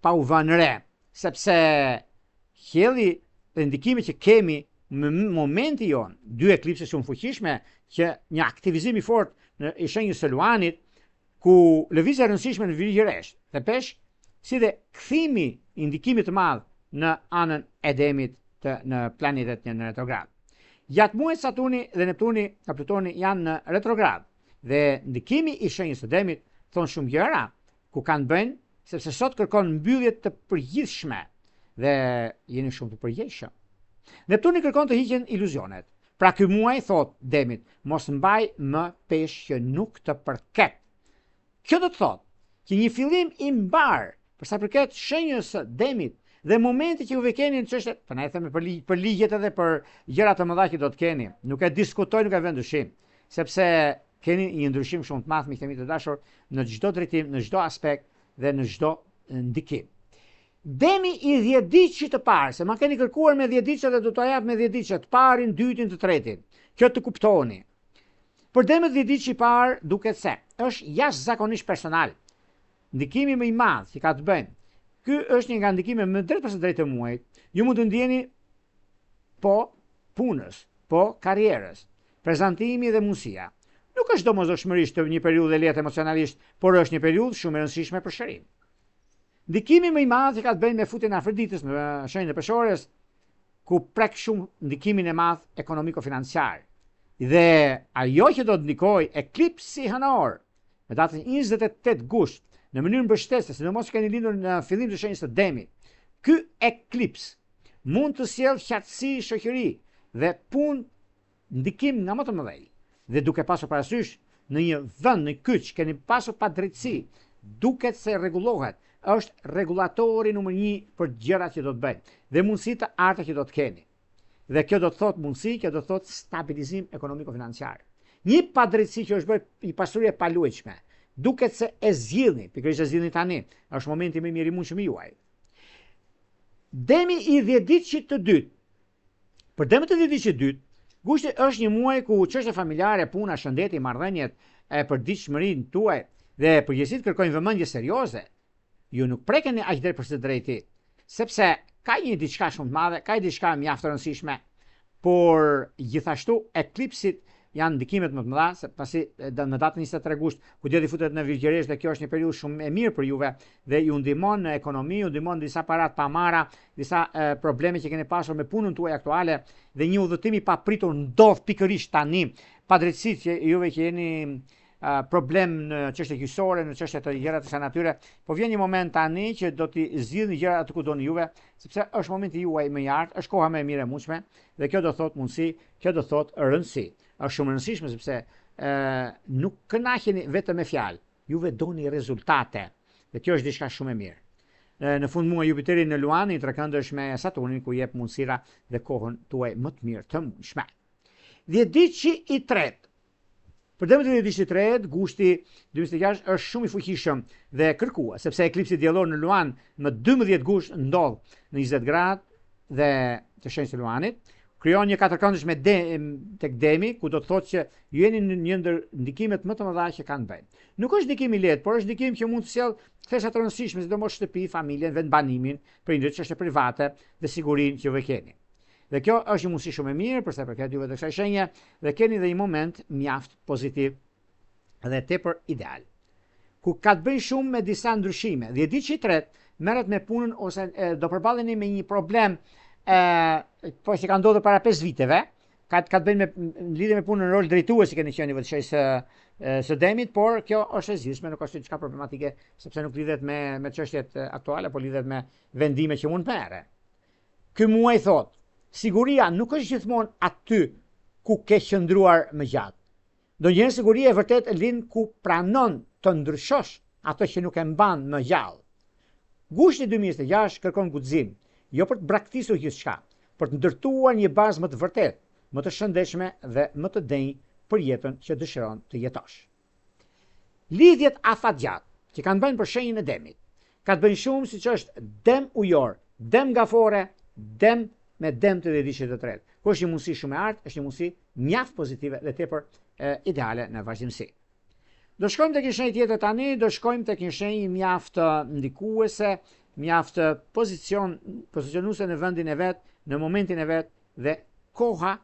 pa u vënë re, sepse qielli dhe ndikimet që kemi në momenti jon, dy eklipse shumë fuqishme, që një aktivizim i fortë i shenjës së Luanit, ku lëvizja e rëndësishme në Virgjëresht dhe Peshk, si dhe kthimi i ndikimit të madh në anën e Demit në planetet në retrograd. Gjatë muajit Saturni dhe Neptuni nga Plutoni janë në retrograd dhe ndikimi i shenjës së Demit thon shumë gjëra ku kanë bënë sepse sot kërkon mbyllje të përgjithshme dhe jeni shumë të përgjegjshëm. Neptuni kërkon të hiqen iluzionet. Pra ky muaj thot Demit, mos mbaj më peshë që nuk të përket. Kjo do të thot që një fillim i mbar për sa përket shenjës së Demit Dhe momenti që juve keni në çështje, po na e themi për ligjet edhe për gjëra të mëdha që do të keni, nuk e diskutoj, nuk e vë ndryshim, sepse keni një ndryshim shumë të madh, miq të mi të dashur, në çdo drejtim, në çdo aspekt dhe në çdo ndikim. Demi i 10 ditë të parë, se ma keni kërkuar me 10 ditë dhe do të jap me 10 ditë, të parin, dytin, të tretin. Kjo të kuptoni. Për demet 10 ditë i parë duket se është jashtëzakonisht personal. Ndikimi më i madh që ka të bëjnë. Ky është një nga ndikimet më drejt për drejt të muajit. Ju mund të ndjeni po punës, po karrierës, prezantimi dhe mundësia. Nuk është domosdoshmërisht një periudhë e lehtë emocionalisht, por është një periudhë shumë e rëndësishme për shërim. Ndikimi më i madh që ka të bëjë me futjen e Afroditës në shenjën e peshores, ku prek shumë ndikimin e madh ekonomiko-financiar. Dhe ajo që do të ndikojë eklipsi hënor, në datën 28 gusht, në mënyrë mbështetëse, sidomos keni lindur në fillim të shenjës së Demit. Ky eklips mund të sjellë qartësi shoqëri dhe punë ndikim nga më të mëdhenj. Dhe duke pasur parasysh në një vend në kyç keni pasur padrejtësi, duket se rregullohet, është rregullatori numër 1 për gjërat që do të bëjnë dhe mundësitë të arta që do të keni. Dhe kjo do të thotë mundësi, kjo do të thotë stabilizim ekonomiko-financiar. Një padrejtësi që është bërë një pasuri e paluajtshme, duket se e zgjidhni, pikërisht e zgjidhni tani, është momenti më i mirë i mundshëm i juaj. Demi i 10 ditë të dytë. Për demet e 10 ditë të dytë, gushti është një muaj ku çështje familjare, puna, shëndeti, marrëdhëniet e përditshmërinë tuaj dhe përgjithësisht kërkojnë vëmendje serioze. Ju nuk prekeni aq drejt për së drejti, sepse ka një diçka shumë të madhe, ka një diçka mjaft e rëndësishme, por gjithashtu eklipsit janë ndikimet më të mëdha, se pasi në datën 23 gusht, ku djeli futet në virgjëresht dhe kjo është një periudhë shumë e mirë për juve dhe ju ndihmon në ekonomi, ju ndihmon disa parat pa marra, disa probleme që keni pasur me punën tuaj aktuale dhe një udhëtim i papritur ndodh pikërisht tani, padrejtësitë që juve që jeni problem në çështje gjyqësore, në çështje të gjëra të kësaj natyre, po vjen një moment tani që do t'i zgjidhni gjërat atë ku doni juve, sepse është momenti juaj më i artë, është koha më e mirë e mundshme dhe kjo do thotë mundësi, kjo do thotë rëndësi. Është shumë e rëndësishme sepse nuk kënaqeni vetëm me fjalë, juve doni rezultate dhe kjo është diçka shumë e mirë. Në fund muaj Jupiteri në Luan i trekëndësh me Saturnin ku jep mundësira dhe kohën tuaj më të mirë të mundshme. 10 ditë i tretë. Për demet e 10 ditë të tretë, gushti 26 është shumë i fuqishëm dhe kërkuar, sepse eklipsi diellor në Luan më 12 gusht ndodh në 20 gradë dhe të shenjës së Luanit. Krijon një katërkëndësh me tek Demi, ku do të thotë që ju jeni në një ndër ndikimet më të mëdha që kanë bëjnë. Nuk është ndikim i lehtë, por është ndikim që mund të sjellë thesha të rëndësishme, sidomos shtëpi, familjen, vendbanimin, prindërit, çështje private dhe sigurinë që ju keni. Dhe kjo është një mundësi shumë e mirë për sa i përket juve të kësaj shenje dhe keni dhe një moment mjaft pozitiv dhe tepër ideal. Ku ka të bëjë shumë me disa ndryshime. 10 ditë i tretë merret me punën ose do përballeni me një problem po që ka ndodhur para 5 viteve, ka të bëjë me lidhje me punën në rol drejtuesi keni qenë vetë së Demit, por kjo është e zgjidhshme, nuk është diçka problematike sepse nuk lidhet me çështjet aktuale, por lidhet me vendime që mund merre. Ky muaj thotë siguria nuk është gjithmonë aty ku ke qëndruar më gjatë. Ndonjëherë siguria e vërtet lind ku pranon të ndryshosh ato që nuk e mban më gjallë. Gushti 2026 kërkon guxim, jo për të braktisur gjithçka, për të ndërtuar një bazë më të vërtetë, më të shëndetshme dhe më të denjë për jetën që dëshiron të jetosh. Lidhjet afatgjat që kanë bënë për shenjën e Demit, ka të bëjnë shumë siç është dem ujor, dem gafore, dem me dem të 10 ditë të tretë. Kjo është një mundësi shumë e artë, është një mundësi mjaft pozitive dhe tepër ideale në vazhdimsi. Do shkojmë tek një shenjë tjetër tani, do shkojmë tek një shenjë mjaft ndikuese, mjaft pozicionuese në vendin e vet, në momentin e vet dhe koha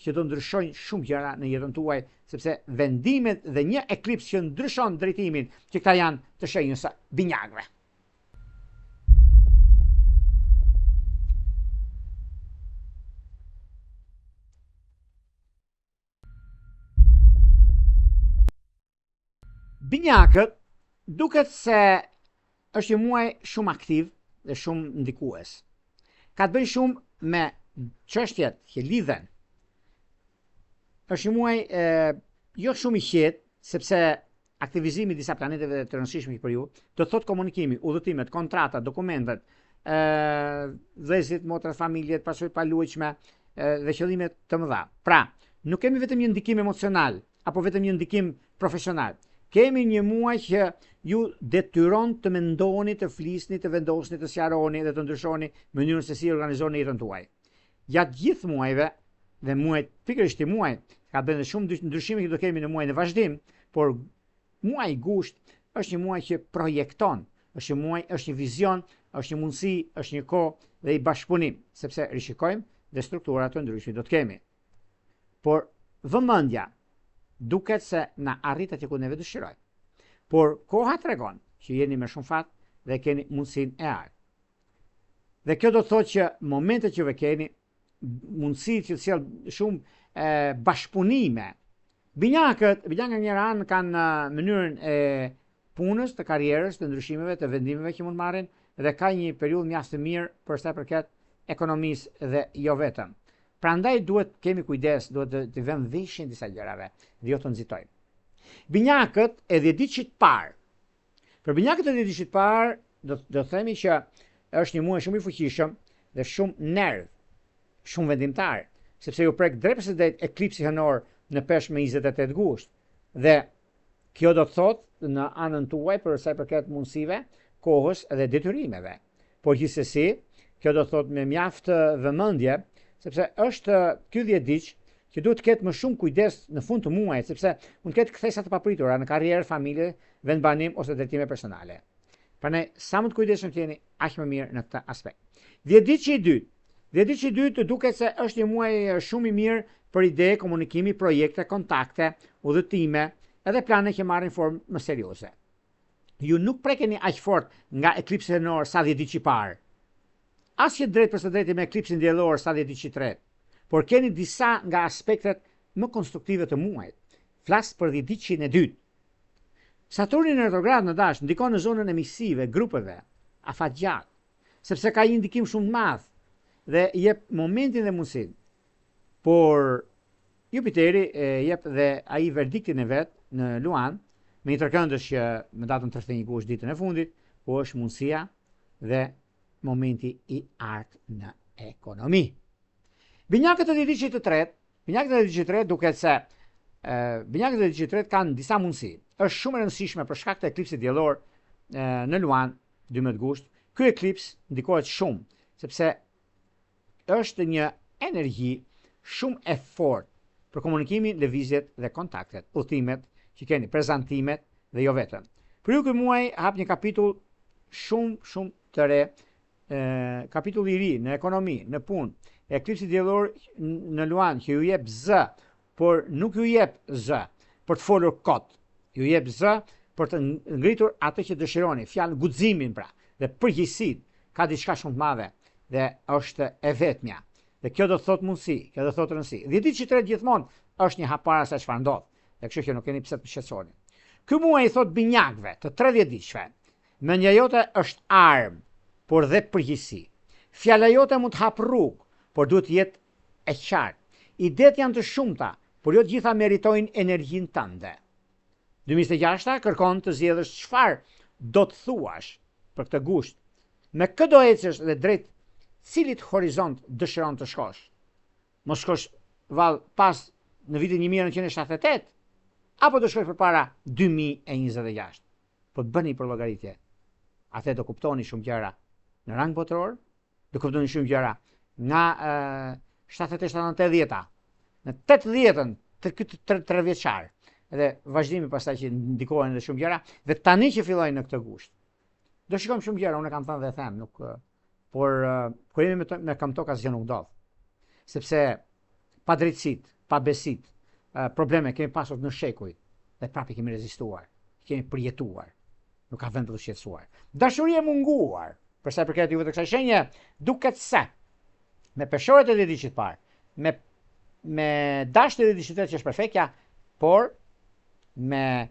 që do ndryshojnë shumë gjëra në jetën tuaj, sepse vendimet dhe një eklips që ndryshon drejtimin, që këta janë të shenjës së binjakëve. Binjakët duket se është një muaj shumë aktiv dhe shumë ndikues. Ka të bëjë shumë me çështjet që lidhen. Është një muaj jo shumë i qetë, sepse aktivizimi i disa planeteve të rëndësishme për ju, do thotë komunikimi, udhëtimet, kontratat, dokumentet, vëllezërit, motrat, familjet, pasojë pa luajtshme dhe qëllime të mëdha. Pra, nuk kemi vetëm një ndikim emocional apo vetëm një ndikim profesional. Kemi një muaj që ju detyron të mendoni, të flisni, të vendosni, të sqaroni dhe të ndryshoni mënyrën se si organizoni jetën tuaj. Gjatë gjithë muajve dhe muajt, pikërisht i muaj, ka bërë shumë ndryshime që do kemi në muajin e vazhdim, por muaji gusht është një muaj që projekton, është një muaj, është një vizion, është një mundësi, është një kohë dhe i bashkëpunim, sepse rishikojmë dhe struktura të ndryshme do të kemi. Por vëmendja duket se na arrit atje ku neve dëshirojmë. Por koha tregon që jeni me shumë fat dhe keni mundësinë e art. Dhe kjo do të thotë që momentet që keni mundësi që të sjell shumë bashkëpunime. Binjakët njëra anë kanë mënyrën e punës, të karrierës, të ndryshimeve, të vendimeve që mund marrin dhe ka një periudhë mjaft të mirë për sa i përket ekonomisë dhe jo vetëm. Prandaj duhet kemi kujdes, duhet të vëmë veshin disa gjërave dhe jo të nxitojmë. Binjakët e 10 ditëshit parë. Për binjakët e 10 ditëshit parë do themi që është një muaj shumë i fuqishëm dhe shumë nerv, shumë vendimtar, sepse ju prek drejt së drejt eklipsi hënor në peshë me 28 gusht. Dhe kjo do të thotë në anën tuaj për sa i përket mundësive, kohës dhe detyrimeve. Por gjithsesi, kjo do të thotë me mjaft vëmendje, sepse është ky 10 ditë që duhet të ketë më shumë kujdes në fund të muajit, sepse mund të ketë kthesa të papritura në karrierë, familje, vendbanim ose drejtime personale. Prandaj sa më të kujdesshëm jeni, aq më mirë në këtë aspekt. 10 ditë e dytë duket se është një muaj shumë i mirë për ide, komunikimi, projekte, kontakte, udhëtime, edhe plane që marrin formë më serioze. Ju nuk prekeni aq fort nga eklipsi hënor sa 10 ditë i parë. As që drejt për së drejti me eklipsin diellor sa 10 ditë i tretë, por keni disa nga aspektet më konstruktive të muajit. Flas për 10 ditën e dytë. Saturni në retrograd në dash ndikon në zonën e miqësive, grupeve, afatgjat, sepse ka një ndikim shumë të madh dhe jep momentin dhe mundësinë. Por Jupiteri jep dhe ai verdiktin e vet në Luan, me një tërkëndës që me datën 31 gusht ditën e fundit, ku është mundësia dhe momenti i artë në ekonomi. Binjakët e 10 ditëshit të tretë duket se binjakët e 10 ditëshit të tretë kanë disa mundësi. Është shumë e rëndësishme për shkak të eklipsit diellor në Luan 12 gusht. Ky eklips ndikohet shumë sepse është një energji shumë e fortë për komunikimin, lëvizjet dhe kontaktet, udhëtimet që keni, prezantimet dhe jo vetëm. Për ju ky muaj hap një kapitull shumë të re, kapitull i ri në ekonomi, në punë. Eklipsi diellor në Luan që ju jep zë, por nuk ju jep zë për të folur kot. Ju jep zë për të ngritur atë që dëshironi, fjalën guximin pra, dhe përgjegjësitë ka diçka shumë të madhe dhe është e vetmja. Dhe kjo do të thotë mundësi, kjo do të thotë rëndësi. 10 ditë që tretë gjithmonë është një hap para se çfarë ndodh. Dhe kështu që nuk keni pse të shqetësoni. Ky muaj i thot binjakëve të 30 ditëshve, mendja jote është armë, por dhe përgjegjësi. Fjala jote mund të hap rrugë, por duhet të jetë e qartë. Idetë janë të shumta, por jo të gjitha meritojnë energjinë tënde. 2026 kërkon të zgjedhësh çfarë do të thuash për këtë gusht. Me kë do ecësh dhe drejt cilit horizont dëshiron të shkosh? Mos shkosh vallë pas në vitin 1978, apo do shkosh përpara 2026? Po të bëni për llogaritje. Atë do kuptoni shumë gjëra në rang botëror, do kuptoni shumë gjëra nga 78-80, në 80-ën të këtë 3 vjeçar, edhe vazhdimi pastaj që ndikohen edhe shumë gjëra, dhe tani që fillojnë në këtë gusht. Do shikojmë shumë gjëra, unë kam thënë dhe them, nuk por kur jemi me këmbë asgjë nuk ndodh. Sepse pa drejtësit, pa besit, probleme kemi pasur në shekuj dhe prapë kemi rezistuar, kemi përjetuar. Nuk ka vend për të shqetësuar. Dashuria e munguar, për sa i përket juve të kësaj shenje, duket se me peshorët e 10 ditëshit parë, me dashët e 10 ditëshit që është perfektja, por me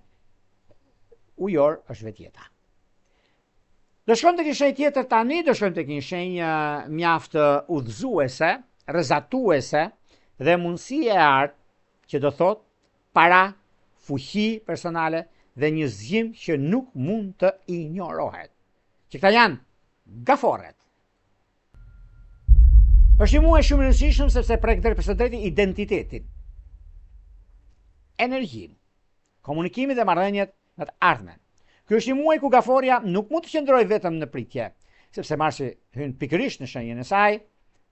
ujor është vetjeta. Do shkojmë tek një shenjë tjetër tani, do shkojmë tek një shenjë mjaft udhëzuese, rrezatuese dhe mundësi e artë që do thotë para, fuqi personale dhe një zgjim që nuk mund të injorohet. Që këta janë gaforret, Është një muaj shumë i rëndësishëm sepse prek drejt për së drejti identitetin, energjinë, komunikimin dhe marrëdhëniet në të ardhmen. Ky është një muaj ku gaforja nuk mund të qëndrojë vetëm në pritje, sepse Marsi hyn pikërisht në shenjën e saj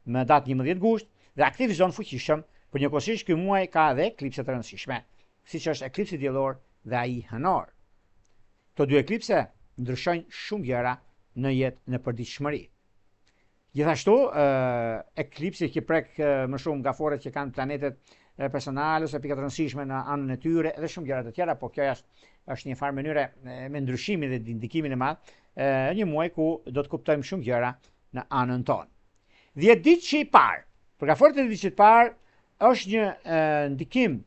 më datë 11 gusht dhe aktivizon fuqishëm, por njëkohësisht ky muaj ka edhe eklipse të rëndësishme, siç është eklipsi diellor dhe ai hënor. Këto dy eklipse ndryshojnë shumë gjëra në jetë në përditshmëri. Gjithashtu, eklipsi që prek më shumë gaforet që kanë planetet personale ose pika të rëndësishme në anën e tyre dhe shumë gjëra të tjera, po kjo është një farë mënyre me ndryshimin dhe ndikimin e madh, një muaj ku do të kuptojmë shumë gjëra në anën tonë. 10 ditë që i parë, për gaforet e 10 ditë që i parë është një ndikim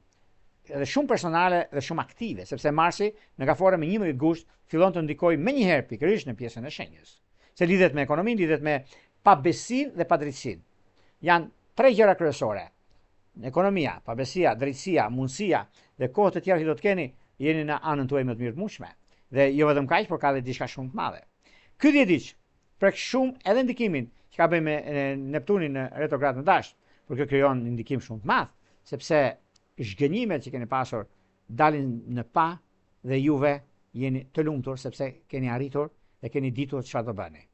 edhe shumë personale dhe shumë aktive, sepse Marsi në gafore me 11 gusht fillon të ndikojë menjëherë pikërisht në pjesën e shenjës. Se lidhet me ekonominë, lidhet me pabesinë dhe padrejtësinë. Janë 3 gjëra kryesore. Ekonomia, pabesia, drejtësia, mundësia dhe kohët e tjera që do të keni, jeni në anën tuaj më të mirë të mundshme. Dhe jo vetëm kaq, por ka edhe diçka shumë të madhe. Ky 10 ditë prek shumë edhe ndikimin që ka bëjë me Neptunin në retrograd në Dash, por kjo krijon një ndikim shumë të madh, sepse zhgënjimet që keni pasur dalin në pa dhe juve jeni të lumtur sepse keni arritur dhe keni ditur çfarë do bëni.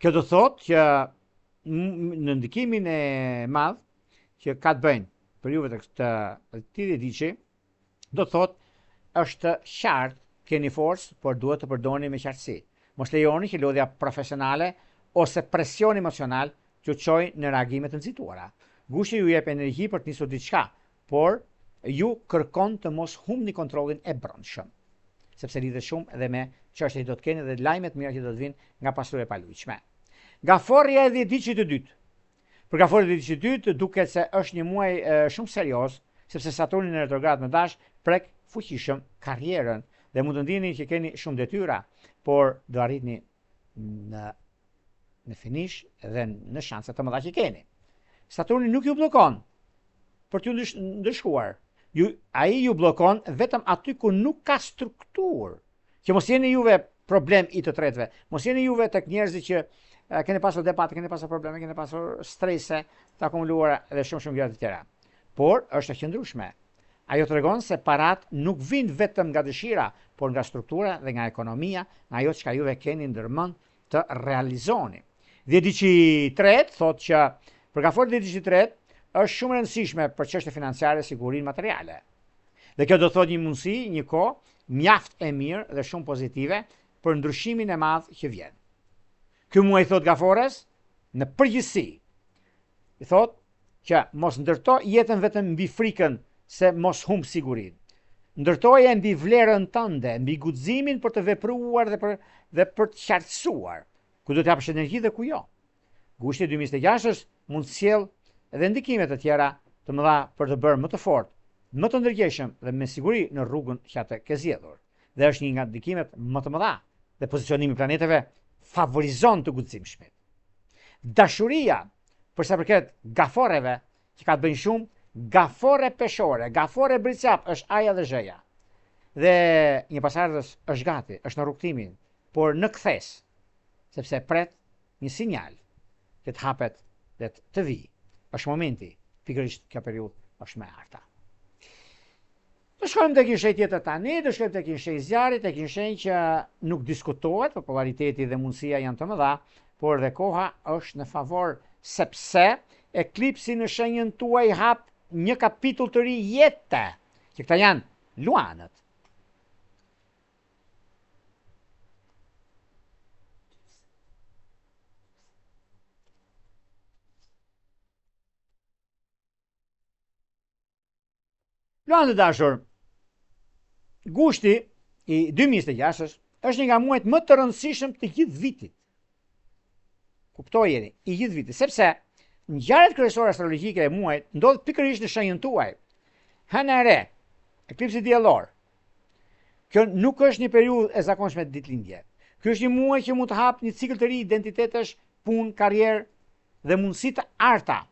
Kjo do thotë që në ndikimin e madh që ka të bëjnë për juve të këtij diçi, do thotë është qartë keni forcë, por duhet të përdorni me qartësi. Mos lejoni që lodhja profesionale ose presion emocional që çojë në reagime të nxituara. Gushti ju jep energji për të nisur diçka, por ju kërkon të mos humbni kontrollin e brendshëm, sepse lidhet shumë edhe me çështjet që do të keni dhe lajmet mira që do të vinë nga pasuria e palujshme. Gaforja e 10 ditësh të dytë. Për gaforja e 10 ditësh të dytë duket se është një muaj shumë serioz, sepse Saturni në retrograd në Dash prek fuqishëm karrierën dhe mund të ndjeni që keni shumë detyra, por do arritni në finish dhe në shanse të mëdha që keni. Saturni nuk ju bllokon për t'ju ndëshkuar. Ai ju bllokon vetëm aty ku nuk ka strukturë. Që mos jeni juve problem i të tretëve, mos jeni juve tek njerëzit që keni pasur debate, keni pasur probleme, keni pasur strese të akumuluara dhe shumë gjëra të tjera. Por është e qëndrueshme. Ajo tregon se parat nuk vijnë vetëm nga dëshira, por nga struktura dhe nga ekonomia, nga ajo çka juve keni ndërmend të realizoni. 10 ditë i tretë thotë që për gaforet 10 ditë i tretë është shumë e rëndësishme për çështje financiare, sigurinë materiale. Dhe kjo do të thotë një mundësi, një kohë mjaft e mirë dhe shumë pozitive për ndryshimin e madh që vjen. Ky muaj thot gafores, në përgjithësi, i thot që mos ndërto jetën vetëm mbi frikën se mos humb sigurinë. Ndërtoje mbi vlerën tënde, mbi guximin për të vepruar dhe për të qartësuar, ku do të japësh energji dhe ku jo. Gushti 2026 mund të sjellë edhe ndikime të tjera të mëdha për të bërë më të fortë, më të ndërgjegjshëm dhe me siguri në rrugën që atë ke zgjedhur. Dhe është një nga ndikimet më të mëdha dhe pozicionimi i planeteve favorizon të guximshmit. Dashuria, për sa përket gaforeve, që ka të bëjnë shumë, gafore peshore, gafore bricap është aja dhe zheja. Dhe një pasardhës është gati, është në rrugtimin, por në kthes, sepse pret një sinjal që të hapet dhe të vi. Është momenti, pikërisht kjo periudhë është më e harta. Do shkojmë tek një shenjë tjetër tani, do shkojmë tek një shenjë zjarri, tek një shenjë që nuk diskutohet, populariteti dhe mundësia janë të mëdha, por dhe koha është në favor sepse eklipsi në shenjën tuaj hap një kapitull të ri jete, që këta janë luanët. Luanët dashur, gushti i 2026 është një nga muajt më të rëndësishëm të gjithë vitit. Kuptojeni, i gjithë vitit, sepse ngjarjet kryesore astrologjike e muajit ndodh pikërisht në shenjën tuaj. Hëna e re, eklipsi diellor. Kjo nuk është një periudhë e zakonshme ditëlindje. Ky është një muaj që mund të hapë një cikël të ri identitetesh, punë, karrierë dhe mundësi të arta.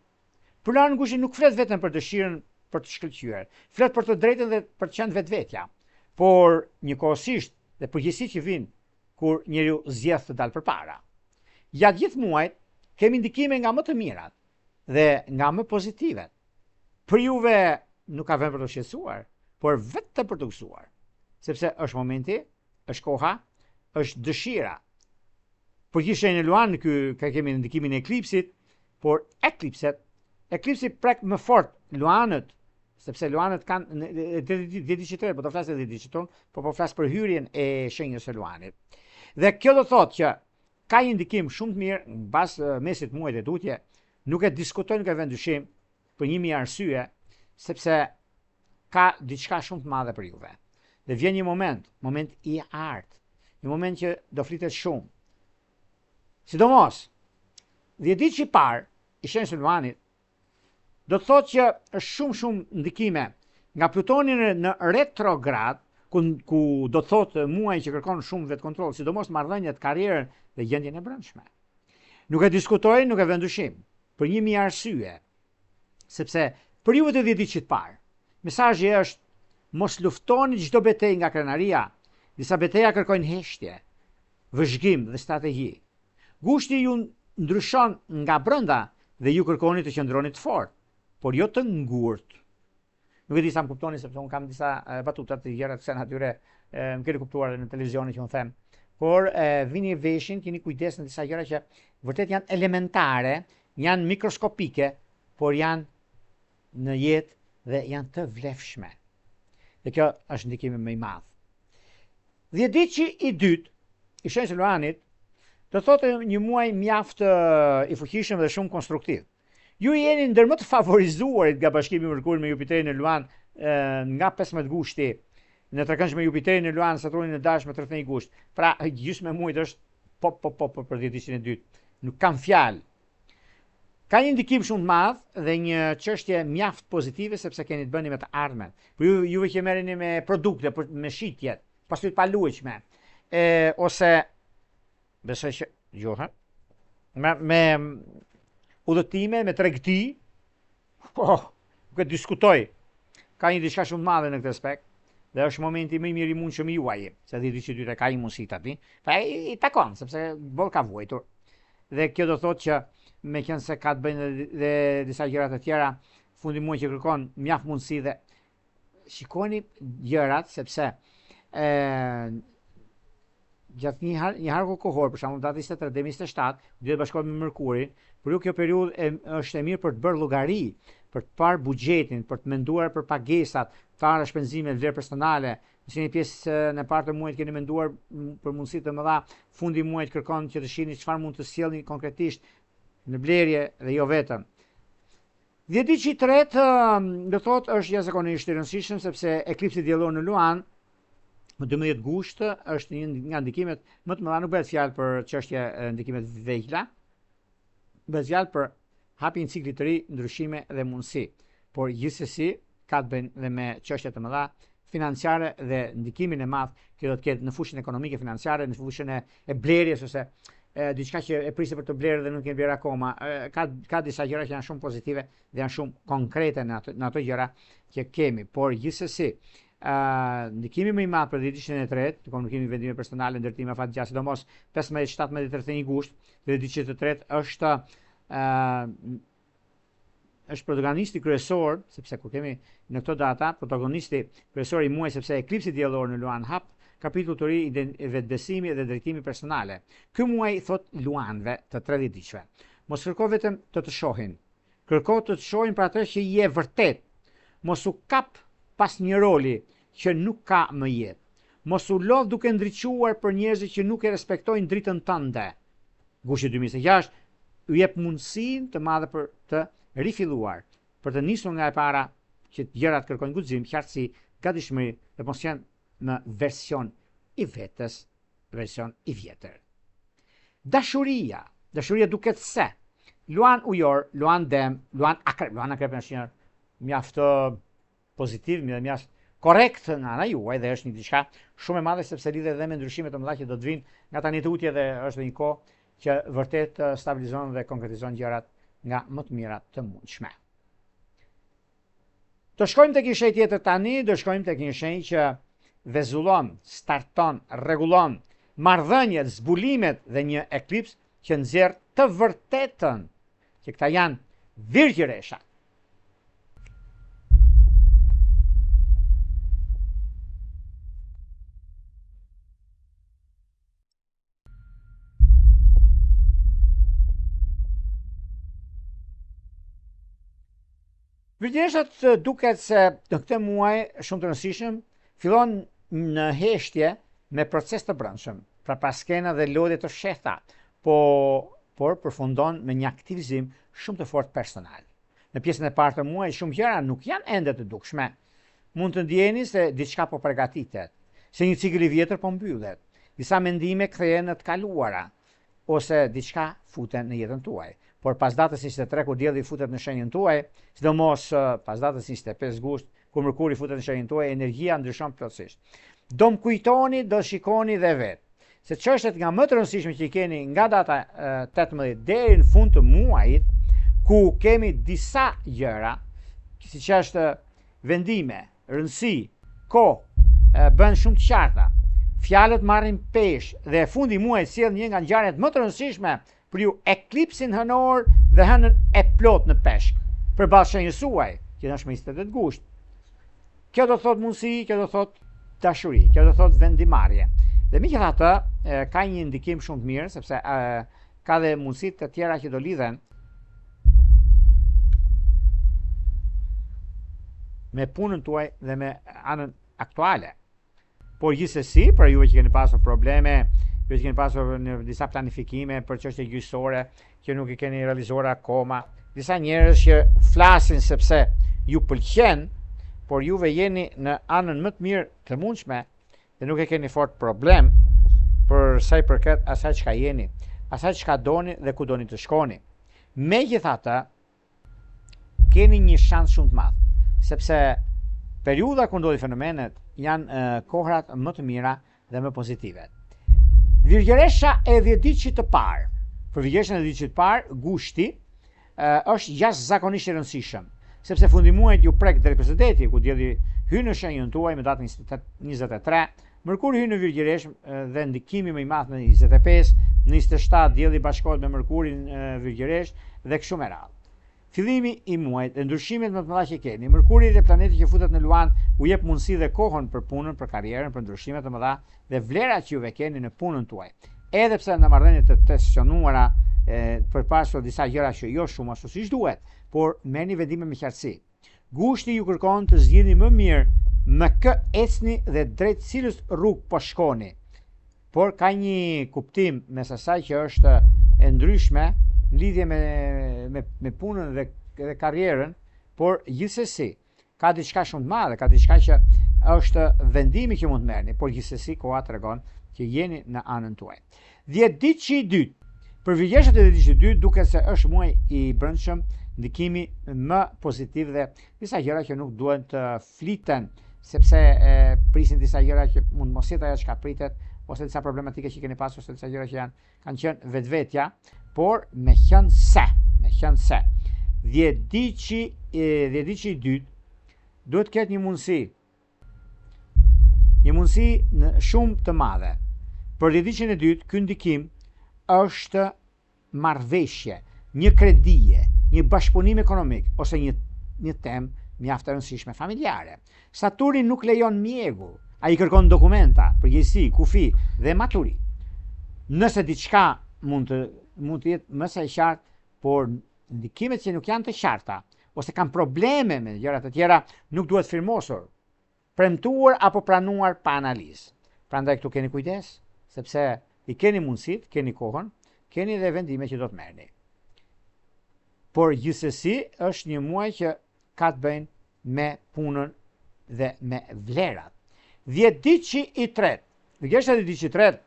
Plan gushti nuk flet vetëm për dëshirën për të shkëlqyer, flet për të drejtën dhe për të qenë vetvetja, por njëkohësisht dhe përgjegjësitë që vijnë kur njeriu zgjedh të dalë përpara. Gjatë gjithë muajit, kemi ndikime nga më të mirat dhe nga më pozitivet. Për juve nuk ka vend për të shqetësuar, por vetëm për të gëzuar, sepse është momenti, është koha, është dëshira. Për kishe në Luan ka kemi ndikimin e eklipsit, por eklipsi prek më fort Luanët, sepse Luanët kanë ditë po të flasë edhe ditë po flasë për hyrjen e shenjës së Luanit. Dhe kjo do thotë që ka një ndikim shumë të mirë në bazë mesit muajit e tutje, nuk e diskutojnë, nuk e vend dyshim për 1000 arsye, sepse ka diçka shumë të madhe për juve. Dhe vjen një moment i artë, një moment që do flitet shumë. Sidomos, 10 ditë që i parë i shenjës së Luanit, do të thotë që është shumë ndikime nga Plutoni në retrograd, ku do të thotë muaj që kërkon shumë vetëkontroll, sidomos marrëdhëniet, karrierën dhe gjendjen e brendshme. Nuk e diskutojnë, nuk e vend dyshim, për 1000 arsye, sepse për juve të 10 ditë që të parë, mesazhi është mos luftoni çdo betejë nga krenaria, disa beteja kërkojnë heshtje, vëzhgim dhe strategji. Gushti ju ndryshon nga brenda dhe ju kërkoni të qëndroni të fortë, por jo të ngurt. Nuk e di sa më kuptoni, sepse unë kam disa batuta të gjëra të kësaj natyre, më keni kuptuar edhe në televizionin që unë them. Por vini veshin, keni kujdes në disa gjëra që vërtet janë elementare, janë mikroskopike, por janë në jetë dhe janë të vlefshme. Dhe kjo është ndikimi më i madh. 10 ditë që i dytë, i shenjës së Luanit, do thotë një muaj mjaft i fuqishëm dhe shumë konstruktiv. Ju jeni ndër më të favorizuarit nga bashkimi i Mërkurit me Jupiterin në Luan nga 15 gushti, në trekëndshme Jupiterin në Luan, Saturnin në Dash me 31 gusht. Pra gjysmë muajit është po për 10 ditën e dytë. Nuk kam fjalë. Ka një ndikim shumë të madh dhe një çështje mjaft pozitive sepse keni të bëni me të ardhmen. Por juve që merreni me produkte, me shitjet, pastaj të paluajshme, ose besoj që me udhëtime, me tregti, nuk e diskutoj. Ka një diçka shumë të madhe në këtë aspekt. Dhe është momenti më i mirë i mundshëm i juaj, se 10 ditë që dytë ka një mundësi aty. Pra i takon, sepse boll ka vuajtur. Dhe kjo do thotë që meqense ka të bëjnë dhe disa gjëra të tjera, fundi muaj që kërkon mjaft mundësi dhe shikoni gjërat, sepse gjatë një harku kohor, për shembull data 23 deri 27, duhet bashkohet me Mërkurin, por kjo periudhë është e mirë për të bërë llogari, për të parë buxhetin, për të menduar për pagesat, tara shpenzimet, vlerë personale. Nëse një pjesë në partë të muajit keni menduar për mundësi të mëdha, fundi i muajit kërkon që të shihni çfarë mund të sjellni konkretisht në blerje dhe jo vetëm. 10 ditë që i tretë, do thotë, është jashtëzakonisht i rëndësishëm sepse eklipsi diellor në Luan më 12 gusht është një nga ndikimet më të mëdha, nuk bëhet fjalë për çështje ndikimet vegjëla, bëhet fjalë për hapjen e ciklit të ri, ndryshime dhe mundësi. Por gjithsesi ka të bëjë dhe me çështje të mëdha financiare dhe ndikimin e madh që do të ketë në fushën ekonomike financiare, në fushën e blerjes ose diçka që e prisë për të blerë dhe nuk kemi blerë akoma. Ka disa gjëra që janë shumë pozitive dhe janë shumë konkrete në ato gjëra që kemi, por gjithsesi ndikimi më i madh për ditën e tretë, të komunikimi vendime personale, ndërtime fatgjatë, sidomos 15, 17 dhe 31 gusht, dhe ditën e tretë është protagonisti kryesor, sepse kur kemi në këto data, protagonisti kryesor i muajit, sepse eklipsi diellor në Luan hap kapitull të ri i vetbesimi dhe drejtimi personale. Ky muaj thot Luanëve të 30 diqve. Mos kërko vetëm të shohin. Kërko të shohin për atë që je vërtet. Mos u kap pas një roli që nuk ka më jetë. Mos u lodh duke ndriçuar për njerëzit që nuk e respektojnë dritën tënde. Gushti 2006 u jep mundësinë të madhe për të rifilluar, për të nisur nga e para që gjërat kërkojnë guxim, qartësi, gatishmëri dhe mos janë në version i vetës, version i vjetër. Dashuria duket se Luan ujor, Luan dem, Luan akrep është një mjaft pozitiv, mjaft korrekt nga ana juaj dhe është një diçka shumë e madhe sepse lidhet edhe me ndryshime të mëdha që do të vinë nga tani tutje dhe është një kohë që vërtet stabilizon dhe konkretizon gjërat nga më të mirat të mundshme. Të shkojmë tek një shenjë tjetër tani, do shkojmë tek një shenjë që vezullon, starton, rregullon marrëdhëniet, zbulimet dhe një eklips që nxjerr të vërtetën që këta janë virgjëresha. Virgjëreshat duket se në këtë muaj shumë të rëndësishëm fillon në heshtje me proces të brendshëm, pra paskena dhe lodhje të fshehta, por përfundon me një aktivizim shumë të fortë personal. Në pjesën e parë të muajit shumë gjëra nuk janë ende të dukshme. Mund të ndjeni se diçka po përgatitet, se një cikël i vjetër po mbyllet, disa mendime kthehen në të kaluara, ose diçka futen në jetën tuaj. Por pas datës 23 kur dielli futet në shenjën tuaj, sidomos pas datës 25 gusht kur Mërkuri futet në shenjën tuaj, energjia ndryshon plotësisht. Do më kujtoni, do shikoni dhe vetë, se çështjet nga më të rëndësishme që i keni nga data 18 deri në fund të muajit, ku kemi disa gjëra, siç është vendime, rëndësi, kohë, bën shumë të qarta. Fjalët marrin peshë dhe fundi i muajit sjell një nga ngjarjet më të rëndësishme për ju, eklipsin hënor dhe hënën e plot në peshk, përballë shenjës suaj, që është me 28 gusht. Kjo do thot mundësi, kjo do thot dashuri, kjo do thot vendimarrje. Dhe megjithatë, ka një ndikim shumë të mirë, sepse ka dhe mundësit të tjera që do lidhen me punën tuaj dhe me anën aktuale. Por gjithsesi, për juve që keni pasur probleme, ju që keni pasur në disa planifikime për çështje gjyqësore që nuk i keni realizuar akoma, disa njerëz që flasin sepse ju pëlqen, por juve jeni në anën më të mirë të mundshme dhe nuk e keni fort problem për sa i përket asaj çka jeni, asaj çka doni dhe ku doni të shkoni. Megjithatë, keni një shans shumë të madh, sepse periudha kur ndodhin fenomenet janë kohrat më të mira dhe më pozitive. Virgjëresha e 10 ditësh të parë. Për virgjëreshën e 10 ditësh të parë, gushti është jashtëzakonisht i rëndësishëm, sepse fundi muajit ju prek drejt Perëndeti, ku dielli hyn në shenjën tuaj me datën 23, Mërkuri hyn në virgjëresh dhe ndikimi më i madh në 25, në 27 dielli bashkohet me Mërkurin virgjëresh dhe kështu me radhë. Fillimi i muajit dhe ndryshimet më të mëdha që keni, Mërkuri dhe planeti që futet në luan u jep mundësi dhe kohën për punën, për karrierën, për ndryshimet të mëdha dhe vlerat që juve keni në punën tuaj. Edhe pse në marrëdhëniet të tensionuara përpasur disa gjëra që jo shumë ashtu siç duhet, por merrni vendime me qartësi. Gushti ju kërkon të zgjidhni më mirë me kë ecni dhe drejt cilës rrugë po shkoni. Por ka një kuptim mes asaj që është e ndryshme në lidhje me punën dhe karrierën, por gjithsesi ka diçka shumë të madhe, ka diçka që është vendimi që mund të merrni, por gjithsesi koha tregon që jeni në anën tuaj. 10 ditë që i dytë. Për virgjëreshat e 10 ditësh të dytë duket se është muaj i brendshëm, ndikimi më pozitiv dhe disa gjëra që nuk duhen të fliten, sepse prisin disa gjëra që mund mos jetë ajo çka pritet, ose disa problematike që keni pasur, ose disa gjëra që kanë qenë vetvetja, por me qenë se 10 ditë që i dytë duhet të ketë një mundësi në shumë të madhe. Për 10 ditën e dytë, ky ndikim është marrëveshje, një kredije, një bashkëpunim ekonomik ose një temë mjaft e rëndësishme familjare. Saturni nuk lejon mjegu, ai kërkon dokumenta, përgjegjësi, kufi dhe maturi. Nëse diçka mund të jetë më së qartë, por ndikimet që nuk janë të qarta ose kanë probleme me gjëra të tjera nuk duhet firmosur, premtuar apo pranuar pa analizë. Prandaj këtu keni kujdes, sepse i keni mundësit, keni kohën, keni dhe vendime që do të merrni. Por gjithsesi është një muaj që ka të bëjnë me punën dhe me vlerat. 10 ditë që i tretë. Virgjëresha e 10 ditë që i tretë,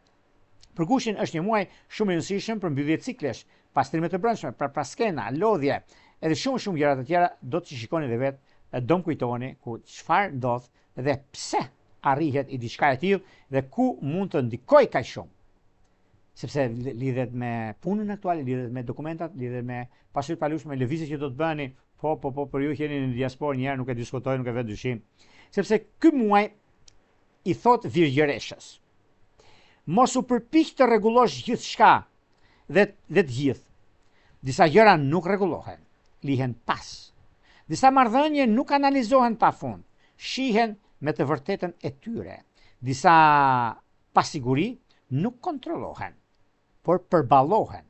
për Gushtin është një muaj shumë i rëndësishëm për mbyllje ciklesh, pastrime të brendshme, për paskena, lodhje, edhe shumë gjëra të tjera do të shikoni dhe vetë, do më kujtoni ku çfarë ndodh dhe pse arrihet i diçka e tillë dhe ku mund të ndikoj kaq shumë. Sepse lidhet me punën aktuale, lidhet me dokumentat, lidhet me pasurinë palushme, lëvizjet që do të bëni, po për ju që jeni në diasporë një herë nuk e diskutoj, nuk e vë dyshim. Sepse ky muaj i thot virgjëreshës. Mos u përpiq të rregullosh gjithçka dhe të gjithë. Disa gjëra nuk rregullohen, lihen pas. Disa marrëdhënie nuk analizohen pafund, shihen me të vërtetën e tyre. Disa pasiguri nuk kontrollohen, por përballohen.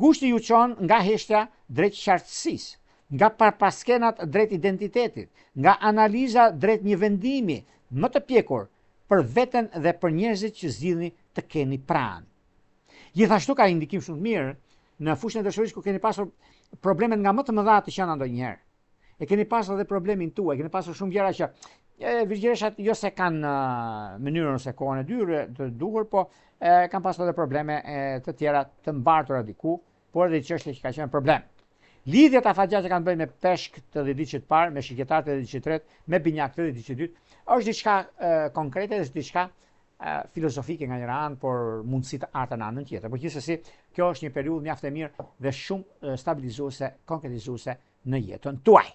Gushti ju çon nga heshtja drejt qartësisë, nga parpaskenat drejt identitetit, nga analiza drejt një vendimi më të pjekur për veten dhe për njerëzit që zgjidhni të keni pranë. Gjithashtu ka indikim shumë të mirë në fushën e dashurisë ku keni pasur problemet nga më të mëdha të qenë ndonjëherë. E keni pasur edhe problemin tuaj, keni pasur shumë gjëra që virgjëreshat jo se kanë mënyrën ose kohën e duhur, po kanë pasur edhe probleme të tjera të mbartura diku, por edhe çështje që ka qenë problem. Lidhjet afatgjatë që kanë bëjnë me peshk të ediçit parë, me shiketar të ediçit tretë, me binjak të ediçit dytë, është diçka konkrete dhe është diçka filozofike nga njëra anë, por mundësi të arta në anën tjetër. Por gjithsesi, kjo është një periudhë mjaft e mirë dhe shumë stabilizuese, konkretizuese në jetën tuaj.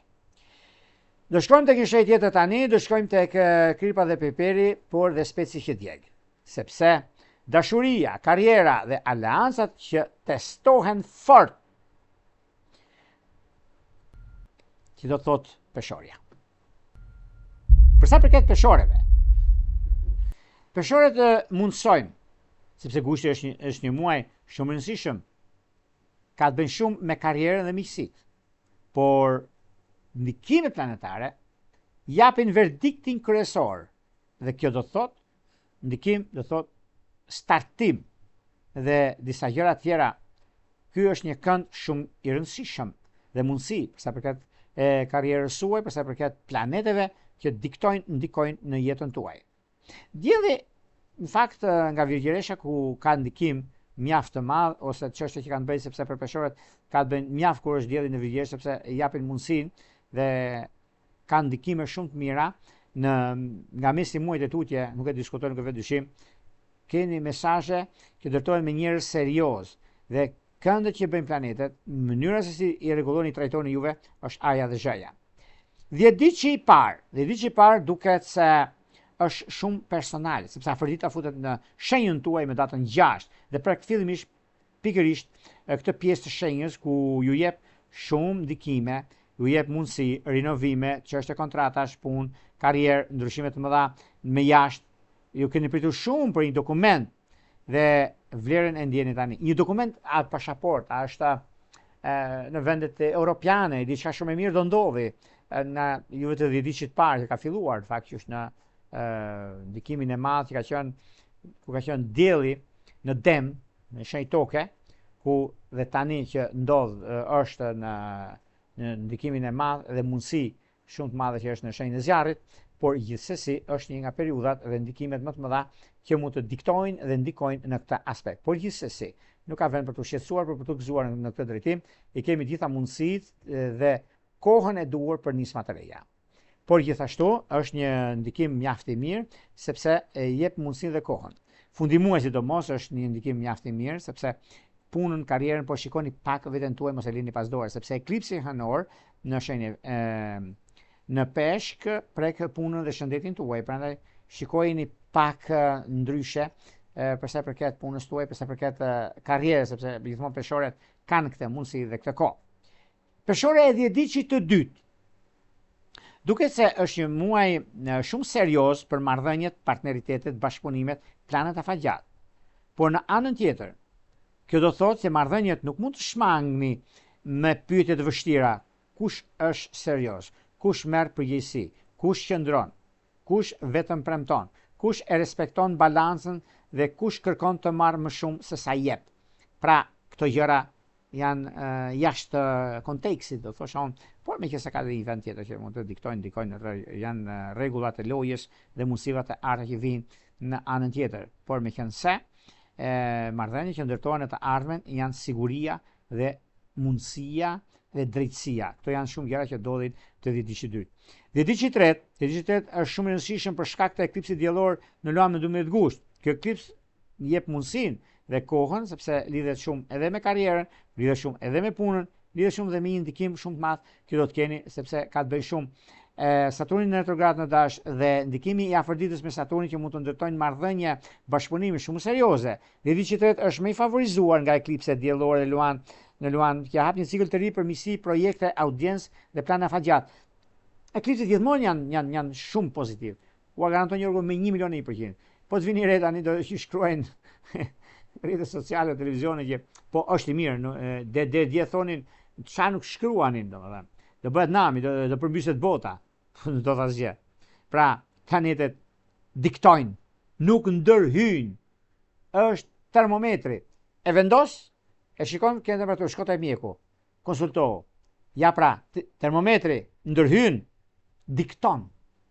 Do shkojmë tek një shenjë tjetër tani, do shkojmë tek kripa dhe peperi, por dhe speci që djeg. Sepse dashuria, karriera dhe aleancat që testohen fort, që do të thotë peshorja. Për sa përket peshoreve, peshoret mundsojnë, sepse gushti është një muaj shumë i rëndësishëm, ka të bëjë shumë me karrierën dhe miqësitë, por ndikimet planetare japin verdiktin kryesor dhe kjo do të thotë ndikim, do të thotë startim dhe disa gjëra tjera. Ky është një kënd shumë i rëndësishëm dhe mundësi për sa përket karrierës suaj, për sa përket planeteve që ndikojnë në jetën tuaj. Dielli, në fakt, nga virgjëresha ku ka ndikim mjaft të madh ose çështje që kanë bëjë sepse për peshorët ka të bëjnë mjaft kur është dielli në virgjëresh sepse japin mundësinë dhe kanë ndikime shumë të mira nga mesi muajit e tutje, nuk e diskutojnë, nuk e vë dyshim. Keni mesazhe që dërtohen me njerëz serioz dhe këndët që bëjnë planetet, mënyra se si i rregulloni trajtoni juve është aja dhe zhëja. 10 ditë që i parë duket se është shumë personale, sepse Afrodita futet në shenjën tuaj me datën 6 dhe prek fillimisht pikërisht këtë pjesë të shenjës ku ju jep shumë ndikime, ju jep mundësi, rinovime, çështje kontratash, punë, karrierë, ndryshime të mëdha me jashtë. Ju keni pritur shumë për një dokument dhe vlerën e ndjeni tani. Një dokument a pasaport, a është në vendet europiane, diçka shumë e mirë do ndodhi në juve të 10 ditë të parë që ka filluar, në fakt që është në ndikimin e madh që ka qenë dielli në Dem, në shenjë toke, ku dhe tani që ndodh është në ndikimin e madh dhe mundësi shumë të madhe që është në shenjën e zjarrit, por gjithsesi është një nga periudhat dhe ndikimet më të mëdha që mund të diktojnë dhe ndikojnë në këtë aspekt. Por gjithsesi, nuk ka vend për të shqetësuar, për të gëzuar në këtë drejtim, i kemi gjitha mundësitë dhe kohën e duhur për nisma të reja. Por gjithashtu është një ndikim mjaft i mirë sepse jep mundësinë dhe kohën. Fundimuesi sidomos është një ndikim mjaft i mirë sepse punën, karrierën po shikoni pak veten tuaj, mos e lini pas dore, sepse eklipsi hënor në shenjë në peshk prek punën dhe shëndetin tuaj, prandaj shikojini pak ndryshe për sa përket punës tuaj, për sa përket karrierës, sepse gjithmonë peshoret kanë këtë mundësi dhe këtë kohë. Peshore e 10 ditë të dytë. Duket se është një muaj shumë serioz për marrëdhëniet, partneritetet, bashkëpunimet, planet afatgjatë. Por në anën tjetër, kjo do thotë se marrëdhëniet nuk mund të shmangni me pyetje të vështira. Kush është serioz? Kush merr përgjegjësi? Kush qëndron? Kush vetëm premton? Kush e respekton balancën dhe kush kërkon të marrë më shumë se sa jep? Pra, këto gjëra janë jashtë kontekstit, do thosha unë, por meqenëse ka dhe një vend tjetër që mund të diktojnë, janë rregullat e lojës dhe mundësivat e arta që vijnë në anën tjetër. Por meqenëse marrëdhëniet që ndërtohen në të ardhmen janë siguria dhe mundësia dhe drejtësia. Këto janë shumë gjëra që ndodhin të 10 ditë të dytë. 10 ditë të tretë është shumë i rëndësishëm për shkak të eklipsit diellor në Luan në 12 gusht. Ky eklips jep mundësinë dhe kohën sepse lidhet shumë edhe me karrierën, lidhet shumë edhe me punën, lidhet shumë edhe me një ndikim shumë të madh që do të keni sepse ka të bëjë shumë Saturnin në retrograd në Dash dhe ndikimi i afërditës me Saturnin që mund të ndërtojnë marrëdhënie bashkëpunimi shumë serioze. Dhe diçi tret është më i favorizuar nga eklipset diellore në Luan, që hap një cikël të ri për misi, projekte, audiencë dhe plana afatgjat. Eklipset gjithmonë janë shumë pozitiv. Ua garanton një orgu me 1 milion e 1%. Po të vini re tani do të shkruajnë rrjetet sociale, televizione që po është i mirë, dje thonin çfarë nuk shkruanin, domethënë. Do bëhet nami, do përmbyset bota. Do të asgjë. Pra, planetet diktojnë, nuk ndërhyjnë. Është termometri. E vendos, e shikon ke temperaturë, shko te mjeku, konsultohu. Ja pra, termometri ndërhyn, dikton,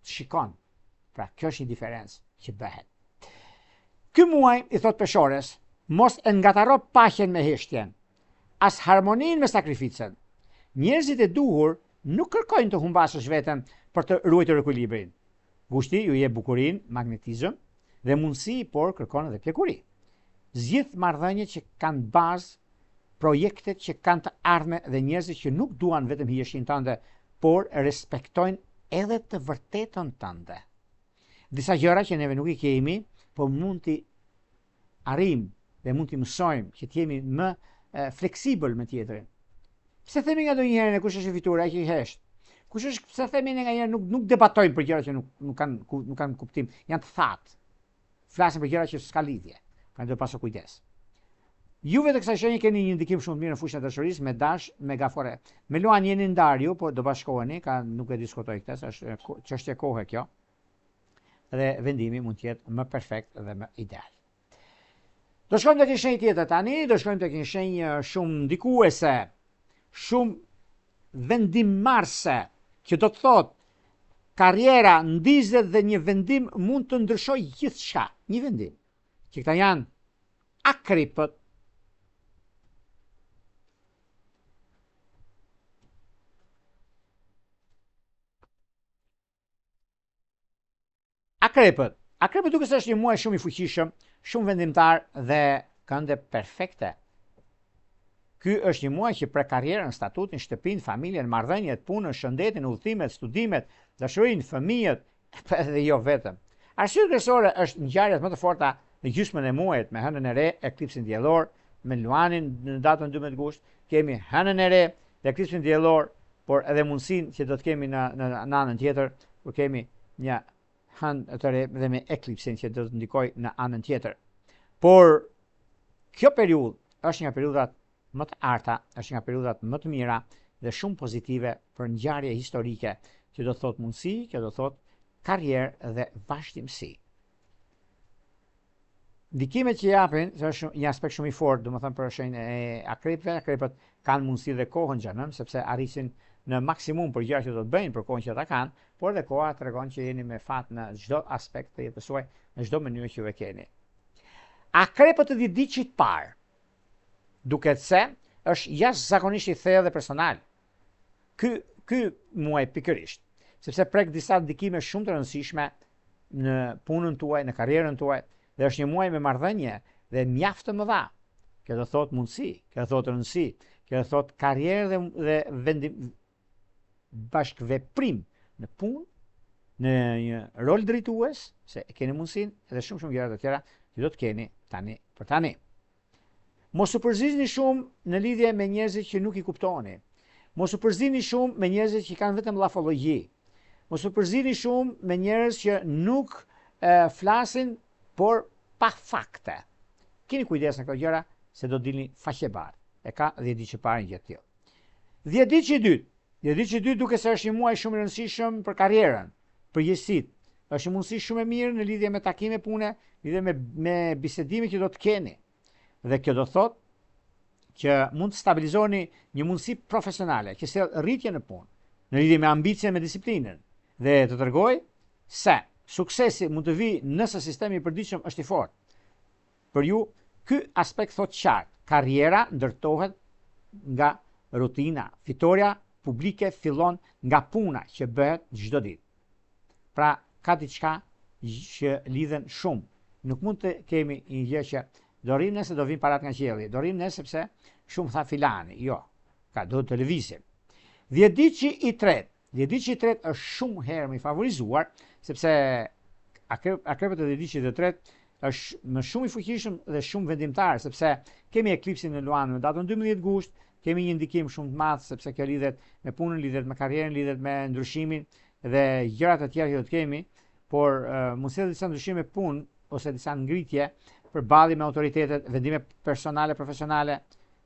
shikon. Pra, kjo është një diferencë që bëhet. Ky muaj, i thot peshores, mos e ngataro paqen me heshtjen, as harmonin me sakrificën. Njerëzit e duhur nuk kërkojnë të humbasësh veten për të ruajtur ekuilibrin. Gushti ju jep bukurinë, magnetizëm dhe mundësi, por kërkon edhe pjekuri. Zgjidh marrëdhënie që kanë bazë, projektet që kanë të ardhme dhe njerëzit që nuk duan vetëm hijeshin tënde, por respektojnë edhe të vërtetën tënde. Disa gjëra që neve nuk i kemi, por mund t'i arrim dhe mund t'i mësojmë që t'jemi më fleksibël me tjetrin. Pse themi nga ndonjëherë kush është i fituar, ai që i hesht. Kush është, pse themi nga njëherë nuk debatojmë për gjëra që nuk kanë kuptim, janë të thatë. Flasim për gjëra që s'ka lidhje. Pra do pasur kujdes. Juve të kësaj shenje keni një ndikim shumë të mirë në fushën e dashurisë me Dash, me Gafore. Me Luan jeni ndarju, po do bashkoheni, nuk e diskutoj këtë, është çështje kohe kjo. Dhe vendimi mund të jetë më perfekt dhe më ideal. Do shkojmë tek një shenjë tjetër tani, do shkojmë tek një shenjë shumë ndikuese, shumë vendimmarrëse, që do të thotë karriera, ndizet dhe një vendim mund të ndryshojë gjithçka. Një vendim. Që këta janë akripët, Akrepët duke se është një muaj shumë i fuqishëm, shumë vendimtar dhe kënde perfekte. Ky është një muaj që për karrierën, statutin, shtëpinë, familjen, marrëdhëniet, punën, shëndetin, udhëtimet, studimet, dashurinë, fëmijët, edhe jo vetëm. Arsye kryesore është ngjarjet më të forta në gjysmën e muajit me hënën e re, eklipsin diellor, me Luanin në datën 12 gusht, kemi hënën e re dhe eklipsin diellor, por edhe mundësinë që do të kemi në anën tjetër, kur kemi një hënë të re dhe me eklipsin që do të ndikojë në anën tjetër. Por kjo periudhë është një periudhat më të arta, është nga periudhat më të mira dhe shumë pozitive për ngjarje historike, që do të thotë mundësi, që do të thotë karrierë dhe vazhdimsi. Ndikimet që japin, është një aspekt shumë i fortë, domethënë për shenjën e akrepëve, akrepët kanë mundësi dhe kohën xhanëm, sepse arrisin në maksimum për gjëra që do të bëjnë për kohën që ata kanë, por dhe koha tregon që jeni me fat në çdo aspekt të jetës suaj, në çdo mënyrë që ju e keni. Akrepët të ditëçit parë, duket se është jashtëzakonisht i thellë dhe personal. Ky muaj pikërisht, sepse prek disa ndikime shumë të rëndësishme në punën tuaj, në karrierën tuaj, dhe është një muaj me marrëdhënie dhe mjaft të mëdha. Kjo do thotë mundësi, kjo do thotë rëndësi, kjo do thotë karrierë dhe vendim bashkëveprim në punë, në një rol drejtues, se e keni mundësinë edhe shumë gjëra të tjera që do të keni tani për tani. Mos u përzini shumë në lidhje me njerëzit që nuk i kuptoni. Mos u përzini shumë me njerëzit që kanë vetëm llafologji. Mos u përzini shumë me njerëz që nuk flasin por pa fakte. Keni kujdes në këto gjëra se do dilni faqebar. E ka 10 ditë që parë një gjë të tillë. 10 ditë që dytë. 10 ditë që dytë duke se është një muaj shumë i rëndësishëm për karrierën, për jetësitë. Është një mundësi shumë e mirë në lidhje me takime pune, lidhje me bisedime që do të keni. Dhe kjo do thotë që mund të stabilizoni një mundësi profesionale që sjell rritje në punë, në lidhje me ambicien, me disiplinën, dhe të tregoj se suksesi mund të vijë nëse sistemi i përditshëm është i fortë. Për ju, ky aspekt thotë qartë, karriera ndërtohet nga rutina, fitoria publike fillon nga puna që bëhet çdo ditë. Pra, ka diçka që lidhen shumë. Nuk mund të kemi një gjë që do rrim nëse do vim parat nga qielli, do rrim nëse sepse shumë tha filani, jo, ka do televizim. 10 ditë i tretë, Dhjetëdijçi i tretë është shumë herë më i favorizuar, sepse akrepët e dhjetëdijçit të tretë është më shumë i fuqishëm dhe shumë vendimtar, sepse kemi eklipsin në Luan në datën 12 gusht, kemi një ndikim shumë të madh sepse kjo lidhet me punën, lidhet me karrierën, lidhet me ndryshimin dhe gjërat e tjera që do të kemi, por mund të disa ndryshime punë ose disa ngritje përballje me autoritetet, vendime personale, profesionale,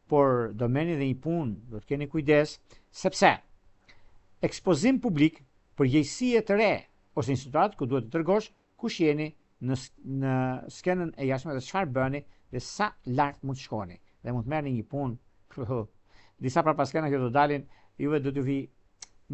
por do merrni dhe një punë, do të keni kujdes, sepse ekspozim publik, përgjegjësie të re ose një situatë ku duhet të tregosh kush jeni në skenën e jashtme dhe çfarë bëni dhe sa lart mund të shkoni. Dhe mund të merrni një punë, disa prapa skena që do dalin, juve do t'ju vi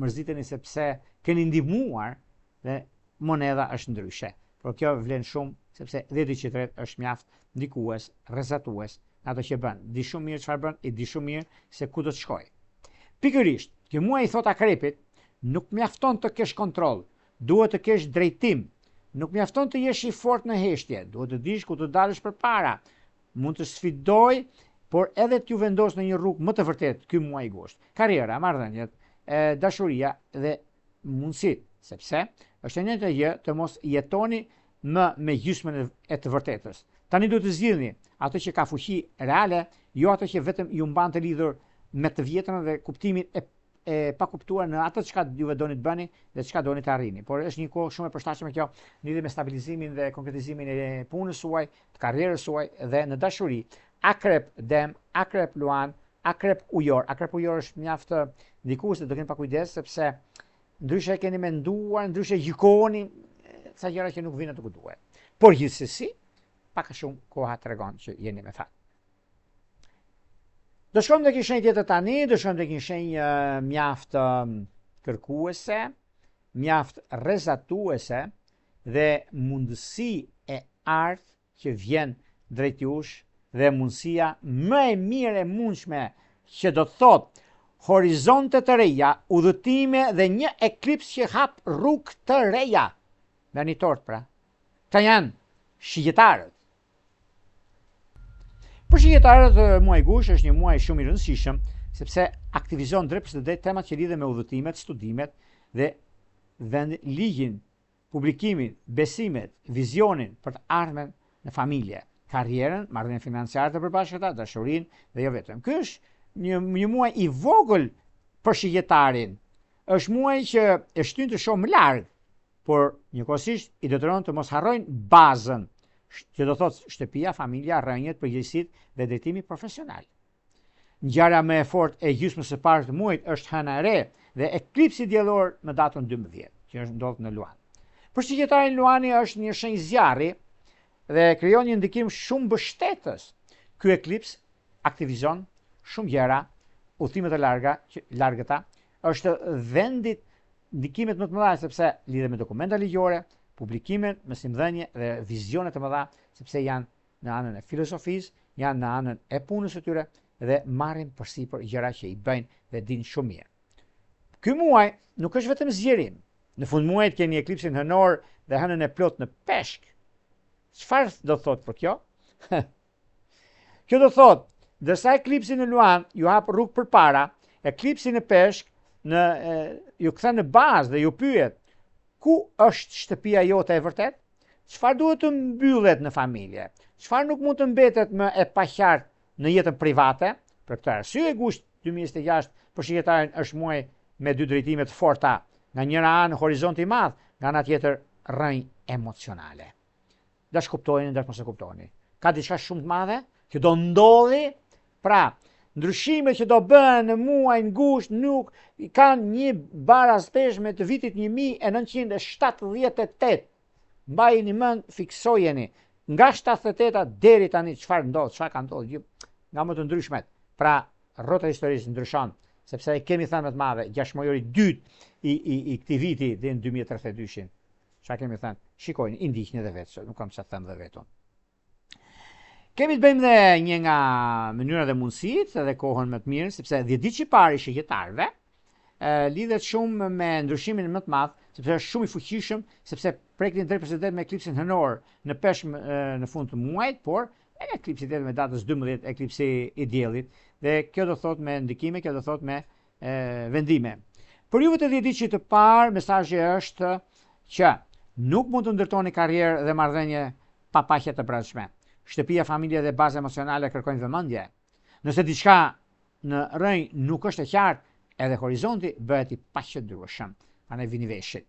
mërziteni sepse keni ndihmuar dhe monedha është ndryshe. Por kjo vlen shumë sepse dhjetëdijçi i tretë është mjaft ndikues, rrezatues në ato që bën. Di shumë mirë çfarë bën, i di shumë mirë se ku do të shkojë. Pikërisht, që mua i thot akrepit, nuk mjafton të kesh kontroll, duhet të kesh drejtim. Nuk mjafton të jesh i fortë në heshtje, duhet të dish ku të dalësh përpara. Mund të sfidoj, por edhe t'ju vendos në një rrugë më të vërtetë ky muaj gusht. Karriera, marrëdhëniet, dashuria dhe mundësit, sepse është e njëjta gjë të mos jetoni më me gjysmën e të vërtetës. Tani duhet të zgjidhni ato që ka fuqi reale, jo ato që vetëm ju mban të lidhur me të vjetrën dhe kuptimin e pa kuptuar në atë çka juve doni të bëni dhe çka doni të arrini. Por është një kohë shumë e përshtatshme kjo lidhur me stabilizimin dhe konkretizimin e punës suaj, të karrierës suaj dhe në dashuri. Akrep Dem, Akrep Luan, Akrep Ujor. Akrep Ujor është mjaft ndikues, do keni pa kujdes sepse ndryshe keni menduar, ndryshe gjykoni ca gjëra që nuk vinë atë ku duhet. Por gjithsesi, pak a shumë koha tregon që jeni me fat. Do shkojmë tek një shenjë tjetër tani, do shkojmë tek një shenjë mjaft kërkuese, mjaft rrezatuese dhe mundësi e artë që vjen drejt jush dhe mundësia më e mirë e mundshme që do të thotë horizonte të reja, udhëtime dhe një eklips që hap rrugë të reja. Merrni tort pra. Këta janë shigjetarët. Për shigjetarët, muaj gusht është një muaj shumë i rëndësishëm, sepse aktivizon drejt për drejt temat që lidhen me udhëtimet, studimet dhe ligjin, publikimin, besimet, vizionin për të ardhmen në familje, karrierën, marrëdhënien financiare të përbashkëta, dashurinë dhe jo vetëm. Ky është një muaj i vogël për shigjetarin. Është muaj që e shtyn të shoh më larg, por njëkohësisht i detyron të mos harrojnë bazën, që do thotë shtëpia, familja, rrënjët, përgjegjësitë dhe drejtimi profesional. Ngjarja më e fortë e gjysmës së parë të muajit është hëna e re dhe eklipsi diellor në datën 12, që është ndodhur në Luan. Për shigjetarin Luani është një shenjë zjarri dhe krijon një ndikim shumë mbështetës. Ky eklips aktivizon shumë gjëra, udhime të largëta, është vendit ndikimet më të mëdha sepse lidhet me dokumenta ligjore, publikimet, mësimdhënie dhe vizione të mëdha, sepse janë në anën e filozofisë, janë në anën e punës së tyre dhe marrin përsipër gjëra që i bëjnë dhe dinë shumë mirë. Ky muaj nuk është vetëm zgjerim. Në fund muajit keni eklipsin hënor dhe hënën e plot në peshk. Çfarë do thotë për kjo? Kjo do thotë, dërsa eklipsi në Luan ju hap rrugë përpara, eklipsi në peshk ju kthen në bazë dhe ju pyet, ku është shtëpia jote e vërtet? Çfarë duhet të mbyllet në familje? Çfarë nuk mund të mbetet më e paqartë në jetën private? Për këtë arsye, gusht 2026 për shigetarin është muaj me dy drejtime të forta. Nga njëra anë horizonti i madh, nga ana tjetër rrënjë emocionale. Dash kuptojeni, dash mos e kuptoni. Ka diçka shumë të madhe që do ndodhi, pra ndryshimet që do bëhen në muajin gusht nuk kanë një barazpesh me të vitit 1978. Mbajini mend, fiksojeni. Nga 78-a deri tani çfarë ndodh, çfarë ka ndodhur, nga më të ndryshmet. Pra, rrota e historisë ndryshon, sepse kemi thënë më të madhe, gjashmojori i dytë i këtij viti deri në 2032-shin. Çfarë kemi thënë? Shikojini, i ndiqni edhe vetë, nuk kam çfarë them edhe vetëm. Kemi të bëjmë dhe një nga mënyrat dhe mundësitë dhe kohën më të mirë, sepse dhjetëdijçi i parë i shigjetarëve lidhet shumë me ndryshimin më të madh, sepse është shumë i fuqishëm, sepse prekni drejt për drejt me eklipsin hënor në peshk në fund të muajit, por eklipsi tjetër me datës 12, eklipsi i diellit, dhe kjo do thotë me ndikime, kjo do thotë me vendime. Për juve të dhjetëdiqit të parë, mesazhi është që nuk mund të ndërtoni karrierë dhe marrëdhënie pa paqe të brendshme. Shtëpia, familja dhe baza emocionale kërkojnë vëmendje. Nëse diçka në rrënjë nuk është e qartë, edhe horizonti bëhet i paqëdrueshëm. Prandaj vini veshit.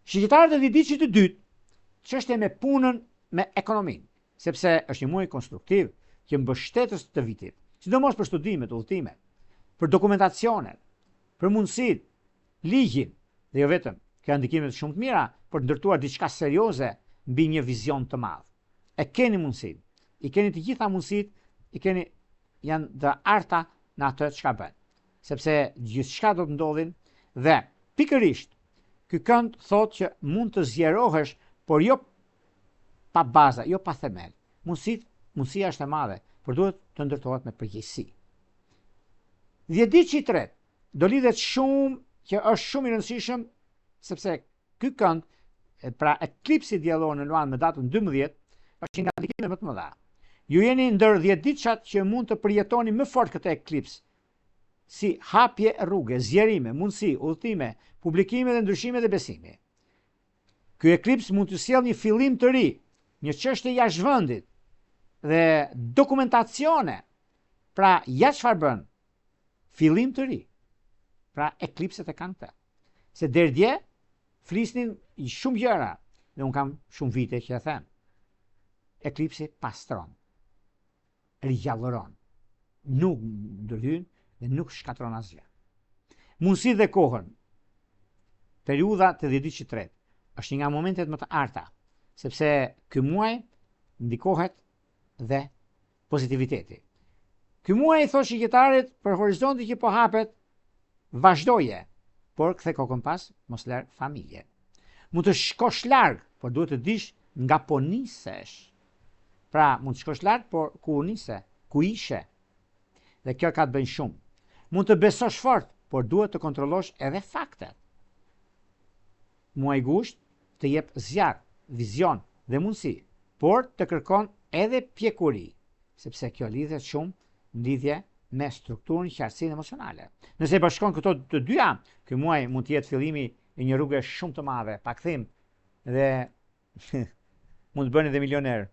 Shqiptarët e dhjetëdiqit të dytë, çështja me punën, me ekonominë, sepse është një muaj konstruktiv që mbështetës të vitit, sidomos për studimet, udhëtimet, për dokumentacionet, për mundësitë, ligjin dhe jo vetëm, ka ndikimet shumë të mira për të ndërtuar diçka serioze mbi një vizion të madh. E keni mundësitë, i keni të gjitha mundësitë, janë të arta në atë çka bën. Sepse gjithçka do të ndodhin dhe pikërisht ky kënd thotë që mund të zgjerohesh, por jo pa baza, jo pa themel. Mundësia është e madhe, por duhet të ndërtohet me përgjegjësi. Dhjetëdiqi i tretë do lidhet shumë, që është shumë i rëndësishëm, sepse ky kënd, pra eklipsi diellor në Luan me datën 12, është një nga ndikimet më të mëdha. Ju jeni ndër dhjetëdiçat që mund të përjetoni më fort këtë eklips, si hapje rruge, zgjerime, mundësi, udhëtime, publikime dhe ndryshime dhe besimi. Ky eklips mund të sjellë një fillim të ri, një çështje jashtëvendit dhe dokumentacione. Pra, ja çfarë bën? Fillim të ri. Pra, eklipset e kanë këtë. Se deri dje flisnin shumë gjëra, dhe un kam shumë vite që e them. Eklipsi pastron, rigjallëron, nuk ndërhyn dhe nuk shkatron asgjë. Mundësi dhe kohën, periudha të dhjetëdiqit të tretë, është një nga momentet më të arta, sepse ky muaj ndikohet dhe pozitiviteti. Ky muaj i thoshë shqiptarit për horizonti që po hapet, vazhdoje, por kthe kokën pas, mos lër familje. Mund të shkosh larg, por duhet të dish nga po nisesh. Pra, mund të shkosh larg, por ku nise, ku ishe. Dhe kjo ka të bëjë shumë. Mund të besosh fort, por duhet të kontrollosh edhe faktet. Muaj gusht të jep zjarr, vizion dhe mundësi, por të kërkon edhe pjekuri, sepse kjo lidhet shumë në lidhje me strukturën, qartësinë emocionale. Nëse bashkon këto të dyja, ky muaj mund të jetë fillimi i një rruge shumë të madhe, pa kthim dhe mund të bëni dhe milioner.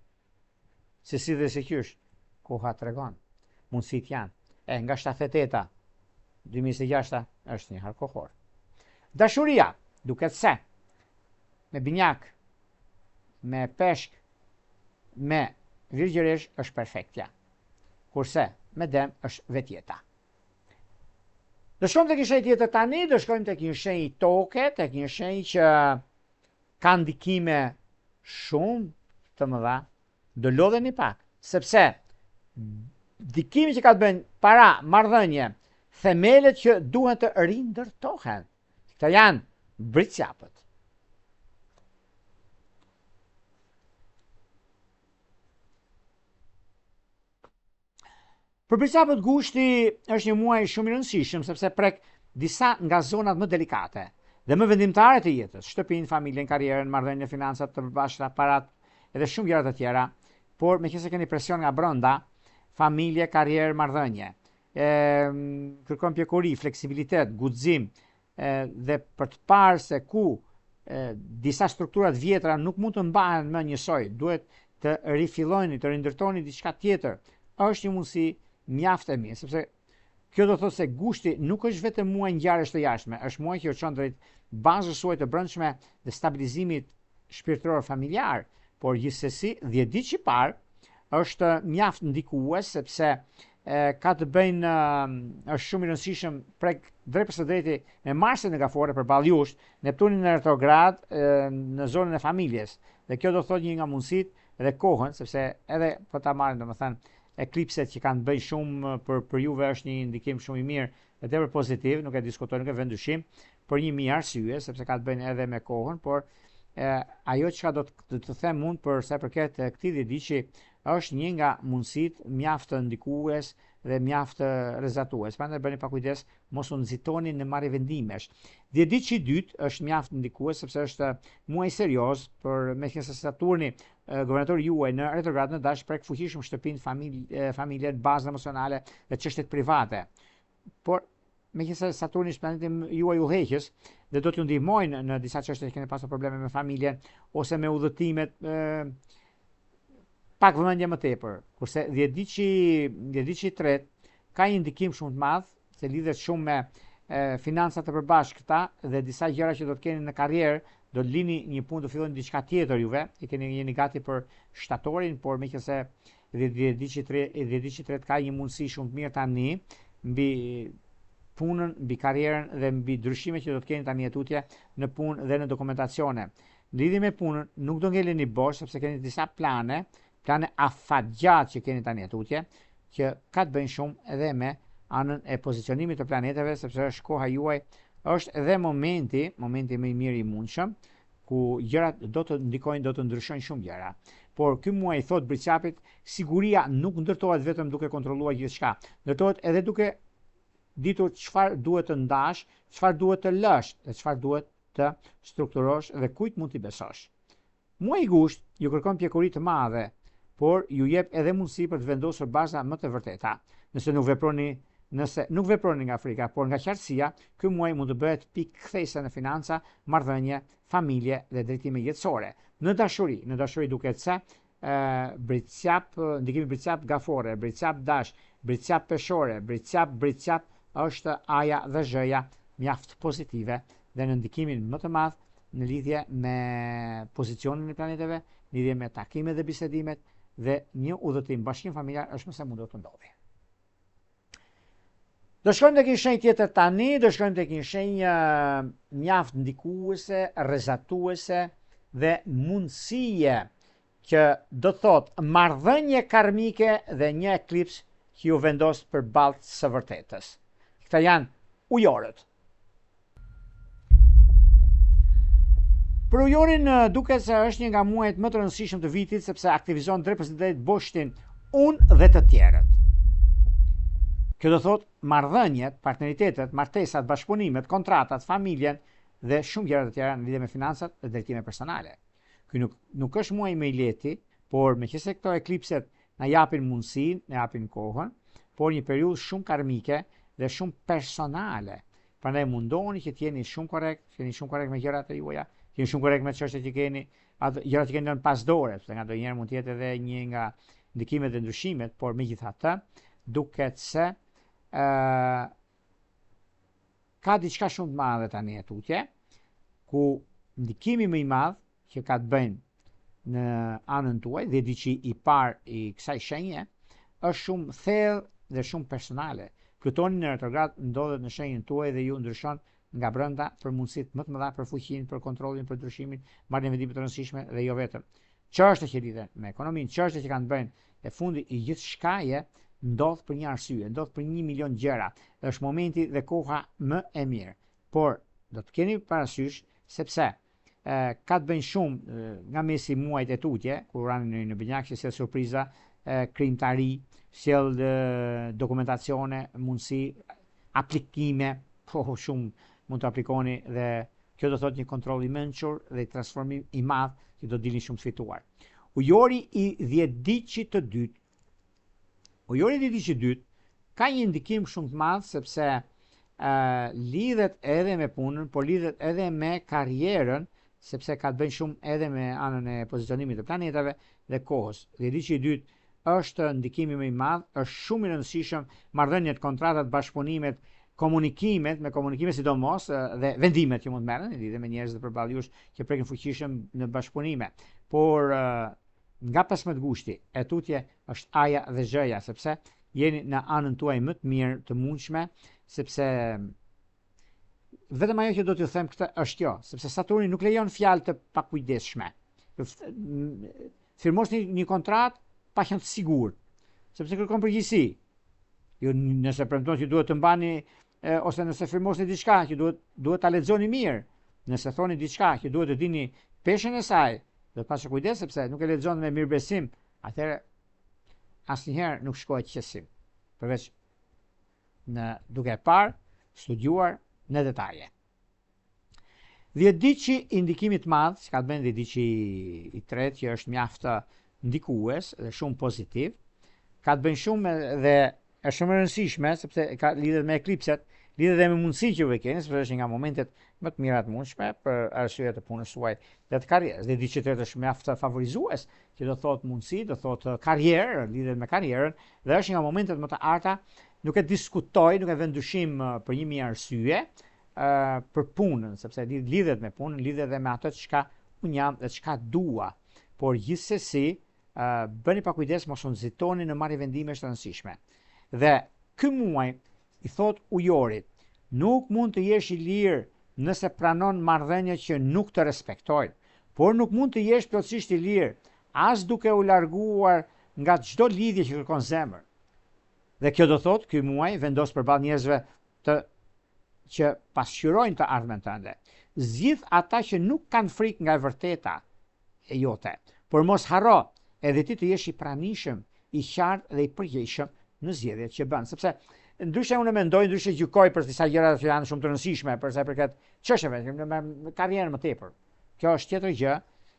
Se si dhe se qysh, koha tregon, mundësit janë. Nga 78-a, 2026 është një harë kohor. Dashuria, duket se, me binjak, me peshk, me virgjëresh është perfektja. Kurse, me dem është vetjeta. Do shkojmë tek një shenjë tjetër tani, do shkojmë tek një shenjë toke, tek një shenjë që ka ndikime shumë të mëdha. Do lodheni pak, sepse ndikimi që ka të bëjnë para, marrëdhënie, themelet që duhen të rindërtohen. Këta janë britsjapët. Për britsjapët gushti është një muaj shumë i rëndësishëm, sepse prek disa nga zonat më delikate dhe më vendimtare të jetës, shtëpinë, familjen, karrierën, marrëdhënie, financat të përbashkëta, parat edhe shumë gjëra të tjera, por meqenëse keni presion nga brenda, familje, karrierë, marrëdhënie, kërkon pjekuri, fleksibilitet, guxim, dhe për të parë se ku disa strukturat vjetra nuk mund të mbahen më njësoj, duhet të rifillojni, të rindërtoni diçka tjetër, është një mundësi mjaft e mirë, sepse kjo do thotë se gushti nuk është vetëm muaj ngjarjesh të jashtme, është muaj që çon drejt bazës suaj të brendshme dhe stabilizimit shpirtëror familjar, por gjithsesi dhjetëdiqi i parë është mjaft ndikues sepse ka të bëjnë, është shumë i rëndësishëm prek drejt për së drejti me Marsin negafore përballë jush, Neptunin në retrograd në zonën e familjes. Dhe kjo do thotë një nga mundësitë dhe kohën, sepse edhe po ta marrin domethënë eklipset që kanë bëjnë shumë për juve është një ndikim shumë i mirë dhe tepër pozitiv, nuk e diskutoj, nuk e vend dyshim, për një mirë arsye, sepse ka të bëjnë edhe me kohën, por ajo që do të them mund për sa përket këtij dhjetëdiqi është një nga mundësitë mjaft ndikues dhe mjaft rrezatues. Prandaj bëni pa kujdes, mos u nxitoni në marrje vendimesh. Dhjetëdiqi i dytë është mjaft ndikues sepse është muaj serioz për meqenëse Saturni, guvernatori juaj në retrograd në dash prek fuqishëm shtëpinë, familjen, bazën emocionale dhe çështjet private. Por megjithëse Saturni është planeti juaj udhëheqës dhe do t'ju ndihmojnë në disa çështje që keni pasur probleme me familjen ose me udhëtimet, pak vëmendje më tepër. Kurse dhjetëdiqi i tretë ka një ndikim shumë të madh, se lidhet shumë me financat e përbashkëta dhe disa gjëra që do të keni në karrierë, do të lini një punë, do filloni diçka tjetër juve, jeni gati për shtatorin, por meqense dhjetëdiqi i tretë ka një mundësi shumë të mirë tani mbi punën, mbi karrierën dhe mbi ndryshimet që do të keni tani tutje në punë dhe në dokumentacione. Në lidhje me punën, nuk do ngeleni bosh sepse keni disa plane afatgjatë që keni tani tutje, që ka të bëjnë shumë edhe me anën e pozicionimit të planeteve, sepse është koha juaj, është edhe momenti më i mirë i mundshëm, ku gjërat do të ndikojnë, do të ndryshojnë shumë gjëra. Por ky muaj i thot Bricapit, siguria nuk ndërtohet vetëm duke kontrolluar gjithçka, ndërtohet edhe duke ditur çfarë duhet të ndash, çfarë duhet të lësh dhe çfarë duhet të strukturosh dhe kujt mund t'i besosh. Muaji i gusht ju kërkon pjekuri të madhe, por ju jep edhe mundësi për të vendosur baza më të vërteta. Nëse nuk veproni nga frika, por nga qartësia, ky muaj mund të bëhet pikë kthese në financa, marrëdhënie, familje dhe drejtime jetësore. Në dashuri duket se ndikimi Bricap gafore, Bricap dash, Bricap peshore, Bricap është aja dhe zhëja mjaft pozitive dhe në ndikimin më të madh në lidhje me pozicionin e planeteve, në lidhje me takimet dhe bisedimet dhe një udhëtim bashkim familjar është më se mund të ndodhi. Do shkojmë tek një shenjë tjetër tani, do shkojmë tek një shenjë mjaft ndikuese, rrezatuese dhe mundësie që do thotë marrëdhënie karmike dhe një eklips që ju vendos përballë së vërtetës. Këta janë ujorët. Për ujorin duket se është një nga muajt më të rëndësishëm të vitit sepse aktivizon drejt për drejt boshtin unë dhe të tjerët. Kjo do thot marrëdhëniet, partneritetet, martesat, bashkëpunimet, kontratat, familjen dhe shumë gjëra të tjera në lidhje me financat dhe drejtime personale. Ky nuk është muaj më i lehti, por meqense këto eklipset na japin mundësinë, na japin kohën, por një periudhë shumë karmike dhe shumë personale. Prandaj mundoni që të jeni shumë korrekt me gjërat e juaja, jeni shumë korrekt me çështjet që keni, ato gjërat që keni në pasdore, sepse nganjëherë mund të jetë edhe një nga ndikimet dhe ndryshimet, por megjithatë duket se ka diçka shumë të madhe tani tutje, ku ndikimi më i madh që ka të bëjnë në anën tuaj, dhe diçi i parë i kësaj shenje, është shumë thellë dhe shumë personale. Plutoni në retrograd ndodhet në shenjën tuaj dhe ju ndryshon nga brenda për mundësitë më të mëdha për fuqinë, për kontrollin, për ndryshimin, marrjen e vendime të rëndësishme dhe jo vetëm. Çështje që lidhen me ekonominë, çështje që kanë të bëjnë e fundi i gjithçkaje, ndodh për një arsye, ndodh për 1 milion gjëra. Është momenti dhe koha më e mirë. Por do të keni parasysh sepse ka të bëjnë shumë nga mesi muajt e tutje, kur urani në binjak që sjell surpriza, krijimtari, sjell dokumentacione, mundësi, aplikime, shumë mund të aplikoni dhe kjo do thotë një kontroll i mençur dhe transformim i madh që do dilni shumë të fituar. Ujori i dhjetëdiqit të dytë. Ujori i dhjetëdiqit të dytë ka një ndikim shumë të madh sepse lidhet edhe me punën, por lidhet edhe me karrierën, sepse ka të bëjë shumë edhe me anën e pozicionimit të planetave dhe kohës. Dhjetëdiqi i dytë është ndikimi më i madh, është shumë i rëndësishëm, marrëdhëniet, kontratat, bashkëpunimet, komunikimet, me komunikime sidomos dhe vendimet që mund të merren lidhje me njerëz të përballë jush që prekin fuqishëm në bashkëpunime. Por nga 15 gushti e tutje është aja dhe zhëja, sepse jeni në anën tuaj më të mirë të mundshme, sepse vetëm ajo që do t'ju them këtë është kjo, sepse Saturni nuk lejon fjalë të pakujdesshme. Firmosni një kontratë pa qenë të sigurt, sepse kërkon përgjegjësi. Ju nëse premtoni që duhet të mbani ose nëse firmosni diçka që duhet ta lexoni mirë, nëse thoni diçka që duhet të dini peshën e saj, do të pasni kujdes sepse nuk e lexoni me mirëbesim, atëherë asnjëherë nuk shkohet qesim, përveç duke parë, studiuar në detaje. Dhjetëdiqi i ndikimit të madh, që ka të bëjë dhjetëdiqi i tretë, që është mjaft ndikues dhe shumë pozitiv, ka të bëjë shumë dhe është shumë e rëndësishme sepse ka lidhet me eklipset, lidhet edhe me mundësitë që juve keni, sepse është nga momentet më të mira të mundshme për arsye të punës suaj dhe të karrierës. Dhe di që tjetër është mjaft favorizues, që do thotë mundësi, do thotë karrierë, lidhet me karrierën, dhe është nga momentet më të arta, nuk e diskutoj, nuk e vend dyshim për një mijë arsye për punën, sepse lidhet me punën, lidhet edhe me ato çka unë jam dhe çka dua. Por gjithsesi, bëni pa kujdes, mos u nxitoni në marrje vendimesh të rëndësishme. Dhe ky muaj i thot ujorit, nuk mund të jesh i lirë nëse pranon marrëdhënie që nuk të respektojnë, por nuk mund të jesh plotësisht i lirë as duke u larguar nga çdo lidhje që kërkon zemër. Dhe kjo do thot, ky muaj vendos përballë njerëzve që pasqyrojnë të ardhmen tënde. Zgjidh ata që nuk kanë frikë nga e vërteta e jote, por mos harro edhe ti të jesh i pranishëm, i qartë dhe i përgjegjshëm në zgjedhjet që bën, sepse ndryshe unë mendoj, ndryshe gjykoj për disa gjëra që janë shumë të rëndësishme për sa i përket çështjeve në karrierën më tepër. Kjo është tjetër gjë,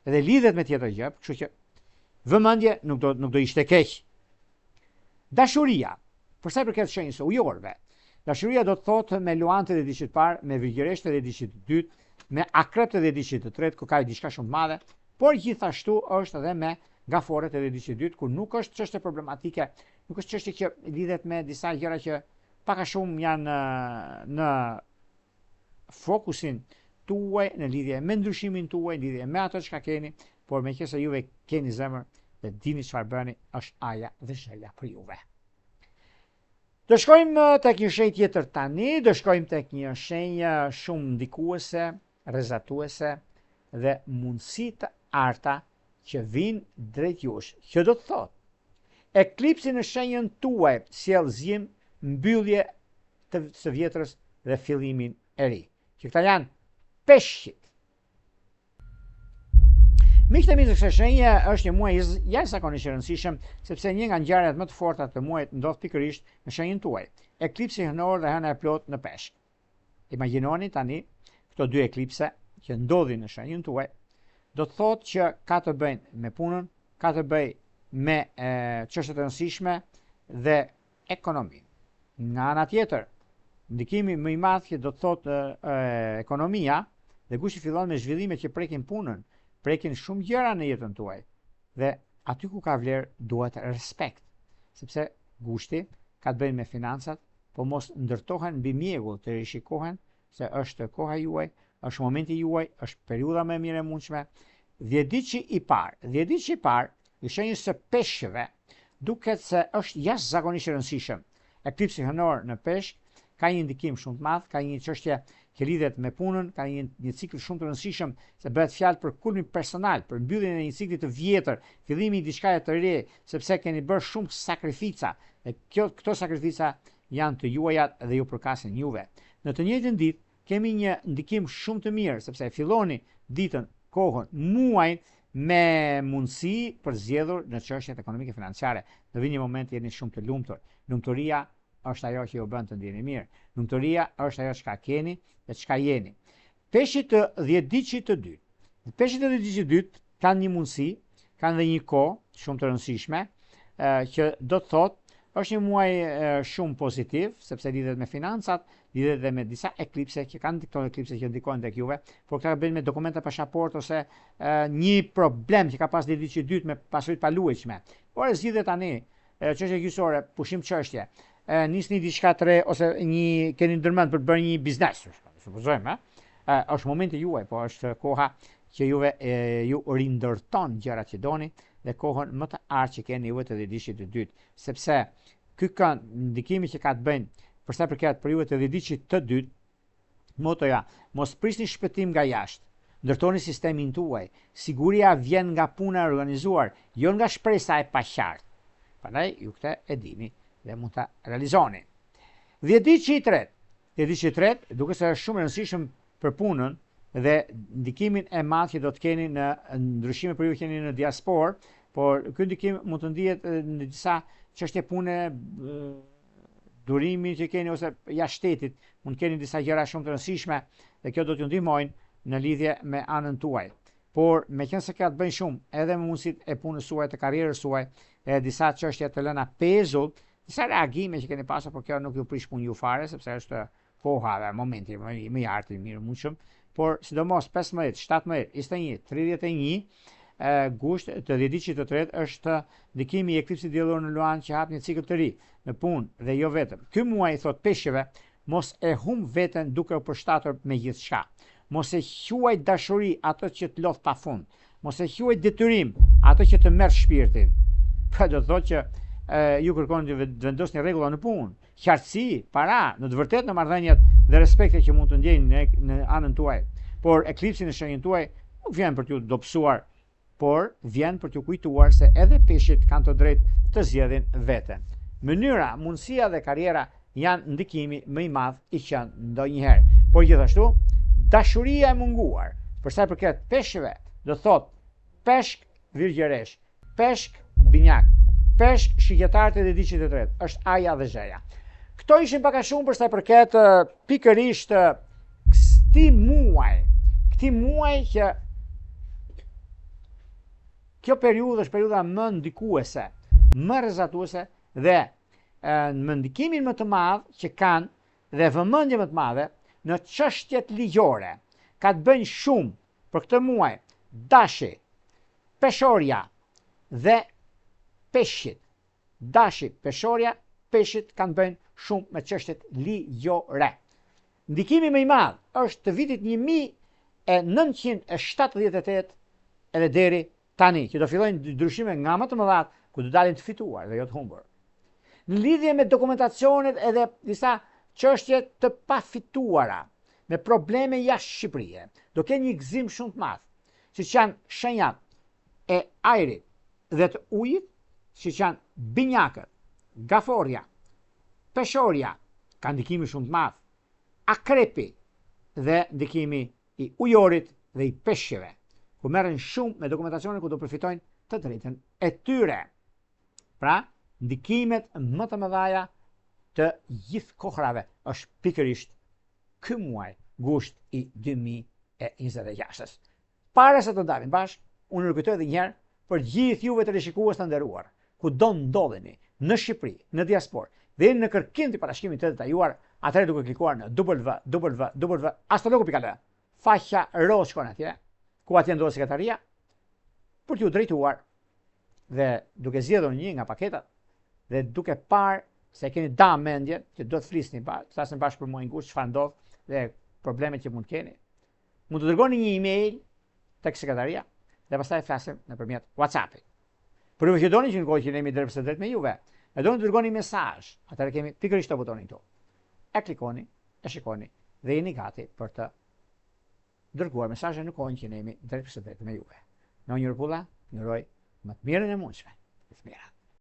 edhe lidhet me tjetër gjë, kështu që vëmendje nuk do ishte keq. Dashuria, për sa i përket shenjës së ujorëve. Dashuria do të thotë me luantë dhe diçit parë, me vigjereshtë dhe diçit të dytë, me akreptë dhe diçit të tretë, ku ka diçka shumë të madhe, por gjithashtu është edhe me gaforet edhe diçit të dytë, ku nuk është çështje problematike, nuk është çështje që lidhet me disa gjëra që pak a shumë janë në fokusin tuaj, në lidhje me ndryshimin tuaj, në lidhje me ato çka keni, por meqenëse juve keni zemër dhe dini çfarë bëni, është aja dhe shelja për juve. Do shkojmë tek një shenjë tjetër tani, do shkojmë tek një shenjë shumë ndikuese, rrezatuese dhe mundësi të arta që vinë drejt jush. Kjo do të thotë eklipsi në shenjën tuaj sjell zgjim, mbyllje të së vjetrës dhe fillimin e ri. Që këta janë peshqit. Miqtë e mi të kësaj shenje është një muaj jashtëzakonisht i rëndësishëm, sepse një nga ngjarjet më të forta të muajit ndodh pikërisht në shenjën tuaj. Eklipsi hënor dhe hëna e plot në peshk. Imagjinoni tani këto dy eklipse që ndodhin në shenjën tuaj, do të thotë që ka të bëjnë me punën, ka të bëjë me çështje të rëndësishme dhe ekonominë. Nga ana tjetër, ndikimi më i madh që do të thotë ekonomia dhe kush i fillon me zhvillime që prekin punën, prekin shumë gjëra në jetën tuaj. Dhe aty ku ka vlerë duhet respekt, sepse gushti ka të bëjë me financat, po mos ndërtohen mbi mjegull, të rishikohen se është koha juaj, është momenti juaj, është periudha më e mirë e mundshme. Dhjetëdiçi i parë i shenjës së peshqve duket se është jashtëzakonisht i rëndësishëm. Eklipsi hënor në peshk ka një ndikim shumë të madh, ka një çështje që lidhet me punën, ka një cikël shumë të rëndësishëm, se bëhet fjalë për kulmin personal, për mbylljen e një cikli të vjetër, fillimi i diçkaje të re, sepse keni bërë shumë sakrifica, dhe këto sakrifica janë të juajat dhe ju përkasin juve. Në të njëjtën ditë kemi një ndikim shumë të mirë, sepse filloni ditën, kohën, muajin me mundësi për zgjedhur në çështjet ekonomike financiare. Në vini moment jeni shumë të lumtur. Lumturia është ajo që ju bën të ndjeni mirë. Lumturia është ajo çka keni dhe çka jeni. Peshqit të dhjetëdiçit të dytë. Peshqit të dhjetëdiçit të dytë kanë një mundësi, kanë dhe një kohë shumë të rëndësishme, që do të thotë është një muaj shumë pozitiv, sepse lidhet me financat, lidhet dhe me disa eklipse që kanë këto eklipse që ndikojnë tek juve, por këta bëjnë me dokumenta pasaportë ose një problem që ka pas dhjetëdiçit dytë me pasuri të paluajtshme. Por e zgjidhet tani çështje gjyqësore, pushim çështje. Nisni diçka të re ose keni ndërmend për të bërë një biznes, supozojmë, është momenti juaj, po është koha që juve ju rindërton gjërat që doni dhe kohën më të artë që keni juve të dhjetëdiçit të dytë, sepse ky kënd ndikimi që ka të bëjnë për sa përket periudhës të dhjetëdiçit të dytë, motoja, mos prisni shpëtim nga jashtë, ndërtoni sistemin tuaj, siguria vjen nga puna e organizuar, jo nga shpresa e paqartë. Prandaj ju këtë e dini dhe mund ta realizoni. Dhjetëdiçi i tretë, duke se është shumë e rëndësishëm për punën dhe ndikimin e madh që do të keni në ndryshime për ju që jeni në diasporë, por ky ndikim mund të ndihet në disa çështje pune, durimi që keni ose jashtë shtetit, mund keni disa gjëra shumë të rëndësishme dhe kjo do t'ju ndihmojnë në lidhje me anën tuaj. Por meqense ka të bëjë shumë edhe me mundësitë e punës suaj, të karrierës suaj, e disa çështje të lëna pezull, disa reagime që keni pasur, por kjo nuk ju prish punë ju fare, sepse është koha, momenti më i artë, mirë mundshëm, por sidomos 15, 17, 21, 31 gusht të dhjeticit të tretë është ndikimi i eklipsit diellor në Luan që hap një cikël të ri në punë dhe jo vetëm. Ky muaj thot peshqeve, mos e humb veten duke u përshtatur me gjithçka. Mos e huaj dashuri ato që të lodh pafund. Mos e huaj detyrim ato që të merr shpirtin. Pra do të thotë që ju kërkoni të vendosni rregulla në punë, qartësi, para, në të vërtetë në marrëdhëniet dhe respekte që mund të ndjeni në anën tuaj. Por eklipsi në shenjën tuaj nuk vjen për t'ju dobësuar, por vjen për t'ju kujtuar se edhe peshqit kanë të drejtë të zgjedhin veten. Mënyra, mundësia dhe karriera janë ndikimi më i madh i qenë ndonjëherë. Por gjithashtu, dashuria e munguar, për sa i përket peshqeve, do thotë peshk virgjeresh, peshk binjak, peshk shigjetarët e dhjeticit të tretë, është aja dhe zheja. Këto ishin pak a shumë për sa i përket pikërisht këtij muaj që kjo periudhë është periudha më ndikuese, më rrezatuese dhe në ndikimin më të madh që kanë dhe vëmendje më të madhe në çështjet ligjore. Ka të bëjnë shumë për këtë muaj dashi, peshorja dhe peshqit. Dashi, peshorja, peshqit kanë bëjnë shumë me çështjet ligjore. Ndikimi më i madh është të vitit 1978 edhe deri tani, që do fillojnë ndryshime nga më të mëdha, ku do dalin të fituar dhe jo të humbur. Në lidhje me dokumentacionet edhe disa çështje të pafituara, me probleme jashtë Shqipërisë, do kenë një gëzim shumë të madh, siç janë shenjat e ajrit dhe të ujit, siç janë binjakët, gaforja, peshorja, ka ndikimi shumë të madh, akrepi dhe ndikimi i ujorit dhe i peshqeve, ku merren shumë me dokumentacione ku do përfitojnë të drejtën e tyre. Pra, ndikimet më të mëdha të gjithë kohrave është pikërisht ky muaj, gusht i 2026. Para se të ndalim bashkë, unë rikujtoj edhe një herë për gjithë juve të rishikues të nderuar, ku do ndodheni në Shqipëri, në diasporë, dhe jeni në kërkim të parashikimit të detajuar, atëherë duke klikuar në www.astrologu.al, faqja roz shkon atje, ku atje ndodhet sekretaria, për t'ju drejtuar dhe duke zgjedhur një nga paketat dhe duke parë se keni dam mendje që do të flisni flasim bashkë për muajin gusht, çfarë ndodh dhe problemet që mund keni, mund të dërgoni një email tek sekretaria dhe pastaj flasim nëpërmjet WhatsApp-it. Për ju që doni që në kohë që jemi drejt me juve, e doni të dërgoni mesazh, atëherë kemi pikërisht të butonin këtu. E klikoni, e shikoni dhe jeni gati për të dërguar mesazhe në kohën që jemi drejt me juve. Në një rregull, ju uroj më të mirën e mundshme. Të mira.